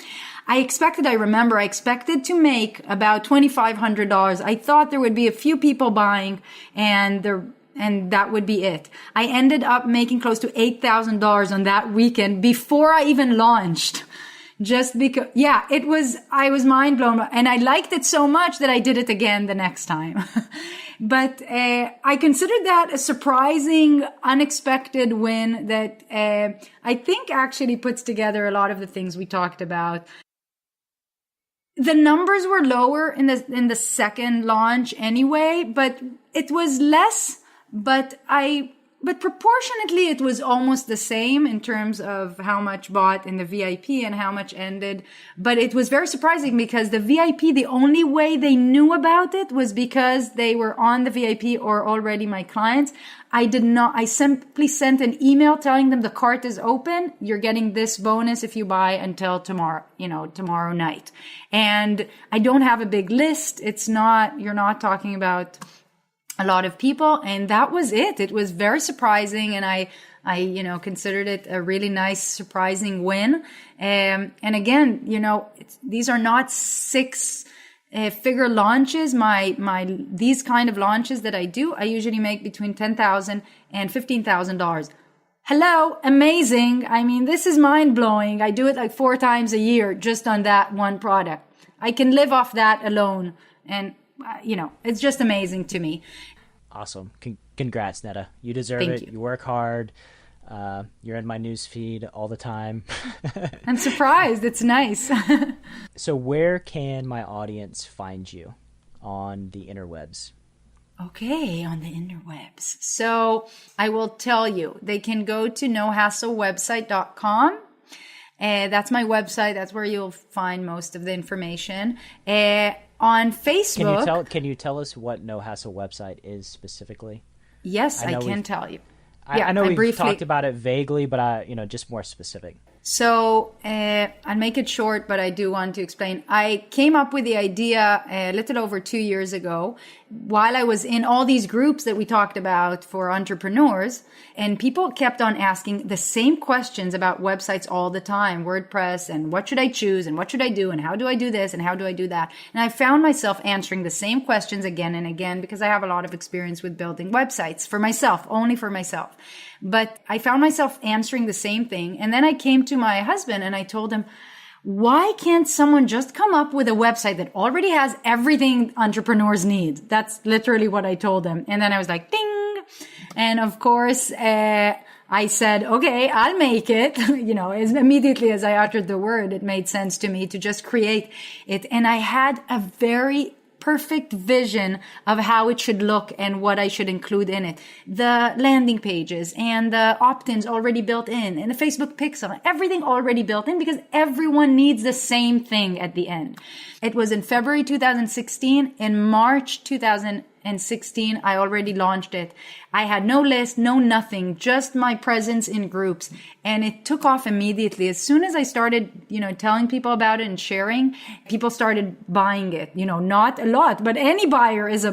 C: I expected to make about $2,500. I thought there would be a few people buying and that would be it. I ended up making close to $8,000 on that weekend before I even launched. Just because, I was mind blown, and I liked it so much that I did it again the next time. But I considered that a surprising, unexpected win that I think actually puts together a lot of the things we talked about. The numbers were lower in the second launch anyway, but it was less, but proportionately, it was almost the same in terms of how much bought in the VIP and how much ended. But it was very surprising because the VIP, the only way they knew about it was because they were on the VIP or already my clients. I simply sent an email telling them the cart is open. You're getting this bonus if you buy until tomorrow, tomorrow night. And I don't have a big list. You're not talking about a lot of people, and that was it. It was very surprising, and I considered it a really nice, surprising win. And again, these are not six-figure launches. These kind of launches that I do, I usually make between $10,000 and $15,000. Hello, amazing. I mean, this is mind blowing. I do it like 4 times a year just on that one product. I can live off that alone, and it's just amazing to me.
D: Awesome. Congrats, Neta. You deserve it. You work hard. You're in my news feed all the time.
C: I'm surprised. It's nice.
D: So where can my audience find you on the interwebs?
C: Okay, on the interwebs. So I will tell you, they can go to nohasslewebsite.com. That's my website. That's where you'll find most of the information. On Facebook.
D: Can you tell us what No Hassle website is specifically?
C: Yes, I can tell you.
D: I know we've talked about it vaguely, but just more specific.
C: So I'll make it short, but I do want to explain. I came up with the idea a little over 2 years ago while I was in all these groups that we talked about for entrepreneurs, and people kept on asking the same questions about websites all the time, WordPress, and what should I choose, and what should I do, and how do I do this, and how do I do that? And I found myself answering the same questions again and again because I have a lot of experience with building websites for myself, only for myself. But I found myself answering the same thing. And then I came to my husband and I told him, why can't someone just come up with a website that already has everything entrepreneurs need? That's literally what I told him. And then I was like, ding. And of course, I said, okay, I'll make it. As immediately as I uttered the word, it made sense to me to just create it. And I had a very perfect vision of how it should look and what I should include in it. The landing pages and the opt-ins already built in, and the Facebook pixel, everything already built in, because everyone needs the same thing at the end. It was in February 2016. In March 2016, I already launched it. I had no list, no nothing, just my presence in groups. And it took off immediately. As soon as I started, telling people about it and sharing, people started buying it. Not a lot, but any buyer is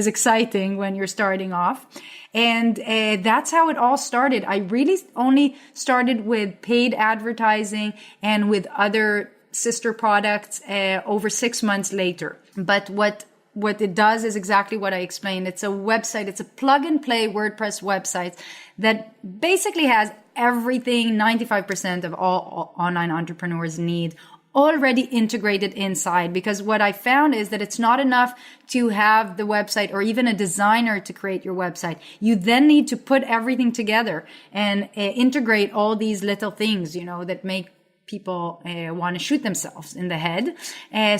C: exciting when you're starting off. And that's how it all started. I really only started with paid advertising and with other sister products over 6 months later. But what it does is exactly what I explained. It's a website. It's a plug and play WordPress website that basically has everything 95% of all online entrepreneurs need already integrated inside. Because what I found is that it's not enough to have the website or even a designer to create your website. You then need to put everything together and integrate all these little things, that make people want to shoot themselves in the head.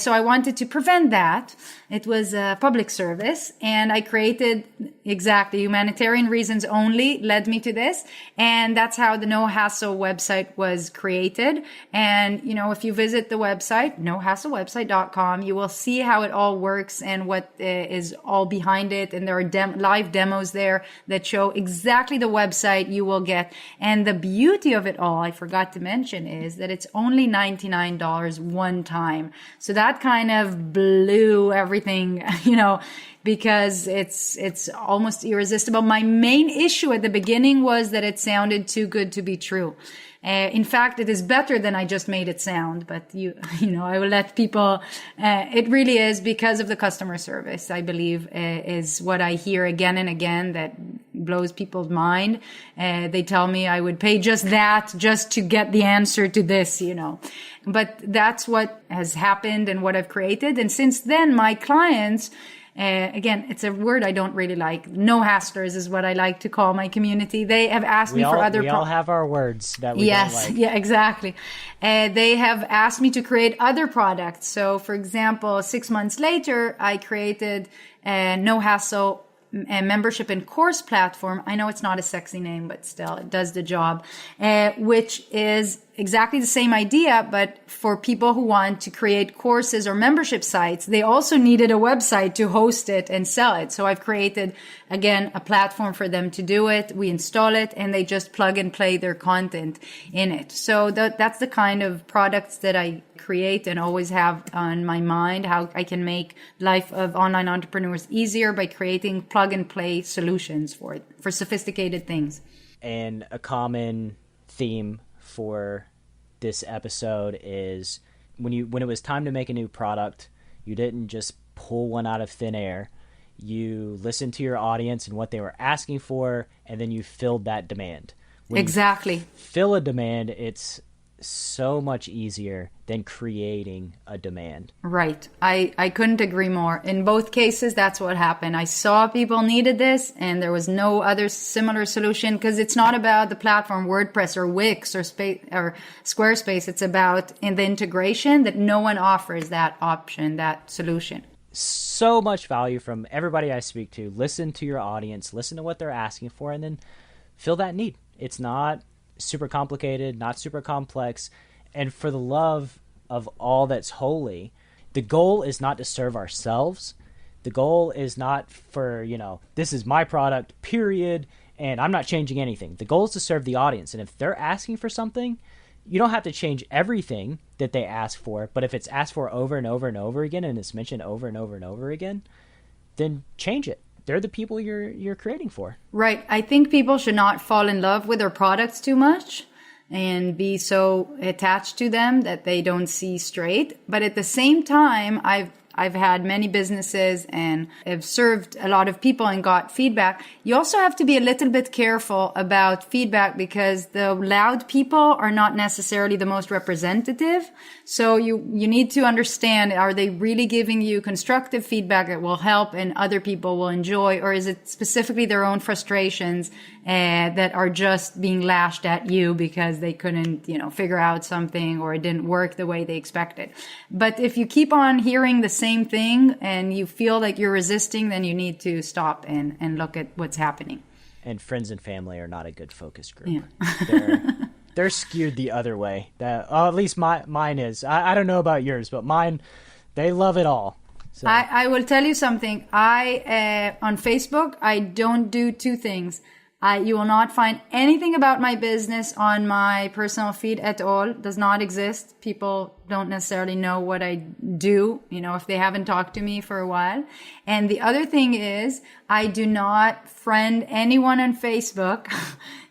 C: So I wanted to prevent that. It was a public service, and I created exactly humanitarian reasons only led me to this. And that's how the No Hassle website was created. And, if you visit the website, nohasslewebsite.com, you will see how it all works and what is all behind it. And there are live demos there that show exactly the website you will get. And the beauty of it all, I forgot to mention, is that it's only $99 one time. So that kind of blew everything, because it's almost irresistible. My main issue at the beginning was that it sounded too good to be true. In fact, it is better than I just made it sound, but I will let people, it really is because of the customer service, I believe, is what I hear again and again that blows people's mind. They tell me I would pay just that just to get the answer to this, but that's what has happened and what I've created. And since then, my clients, again, it's a word I don't really like. No hasslers is what I like to call my community. They have asked me for other.
D: We all have our words that we don't like.
C: Yeah, exactly. They have asked me to create other products. So, for example, 6 months later, I created No Hassle membership and course platform. I know it's not a sexy name, but still, it does the job. Which is exactly the same idea, but for people who want to create courses or membership sites, they also needed a website to host it and sell it. So I've created, again, a platform for them to do it. We install it and they just plug and play their content in it. So that's the kind of products that I create and always have on my mind, how I can make life of online entrepreneurs easier by creating plug and play solutions for sophisticated things.
D: And a common theme for this episode is when it was time to make a new product, you didn't just pull one out of thin air. You listened to your audience and what they were asking for, and then you filled that demand. When
C: exactly.
D: You fill a demand, it's so much easier than creating a demand.
C: Right. I couldn't agree more. In both cases, that's what happened. I saw people needed this and there was no other similar solution, because it's not about the platform WordPress or Wix or Squarespace. It's about in the integration that no one offers that option, that solution.
D: So much value from everybody I speak to. Listen to your audience, listen to what they're asking for, and then fill that need. It's not super complicated, not super complex. And for the love of all that's holy, the goal is not to serve ourselves. The goal is not for, this is my product, period, and I'm not changing anything. The goal is to serve the audience. And if they're asking for something, you don't have to change everything that they ask for. But if it's asked for over and over and over again, and it's mentioned over and over and over again, then change it. They're the people you're creating for. Right.
C: I think people should not fall in love with their products too much and be so attached to them that they don't see straight. But at the same time, I've had many businesses and have served a lot of people and got feedback. You also have to be a little bit careful about feedback, because the loud people are not necessarily the most representative. So you need to understand, are they really giving you constructive feedback that will help and other people will enjoy, or is it specifically their own frustrations that are just being lashed at you because they couldn't, figure out something or it didn't work the way they expected. But if you keep on hearing the same thing and you feel like you're resisting, then you need to stop and look at what's happening.
D: And friends and family are not a good focus group.
C: Yeah.
D: They're skewed the other way. At least mine is. I don't know about yours, but mine, they love it all. So.
C: I will tell you something. On Facebook, I don't do two things. You will not find anything about my business on my personal feed at all. It does not exist. People don't necessarily know what I do, if they haven't talked to me for a while. And the other thing is, I do not friend anyone on Facebook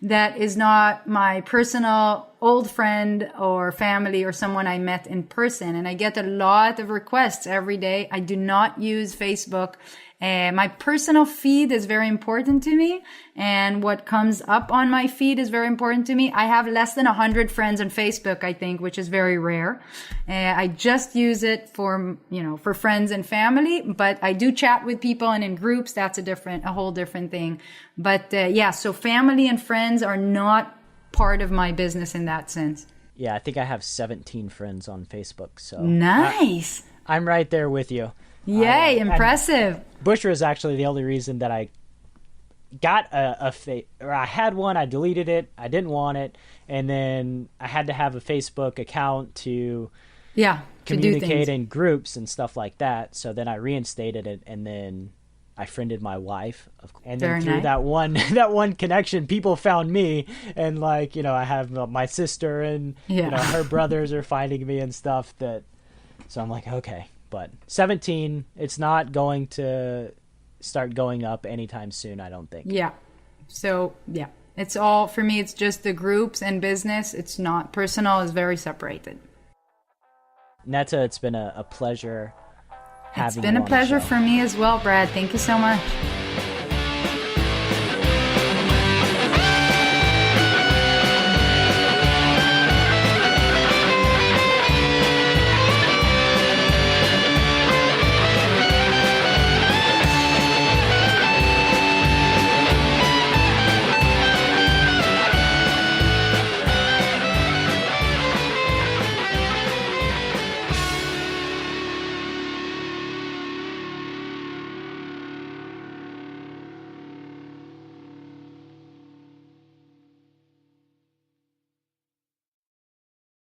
C: that is not my personal old friend or family or someone I met in person. And I get a lot of requests every day. I do not use Facebook. My personal feed is very important to me, and what comes up on my feed is very important to me. I have less than 100 friends on Facebook, I think, which is very rare. I just use it for friends and family, but I do chat with people and in groups. That's a whole different thing. But so family and friends are not part of my business in that sense.
D: Yeah, I think I have 17 friends on Facebook. So
C: nice.
D: I'm right there with you.
C: Yay, impressive.
D: Bushra is actually the only reason that I got I had one, I deleted it, I didn't want it, and then I had to have a Facebook account to communicate in groups and stuff like that. So then I reinstated it, and then I friended my wife, and then through that one connection, people found me, and I have my sister and her brothers are finding me and stuff. So I'm like, okay. But 17, it's not going to start going up anytime soon, I don't think.
C: Yeah. So, it's all, for me, it's just the groups and business. It's not, personal is very separated.
D: Neta, it's been a pleasure having you on the show.
C: It's been a pleasure for me as well, Brad. Thank you so much.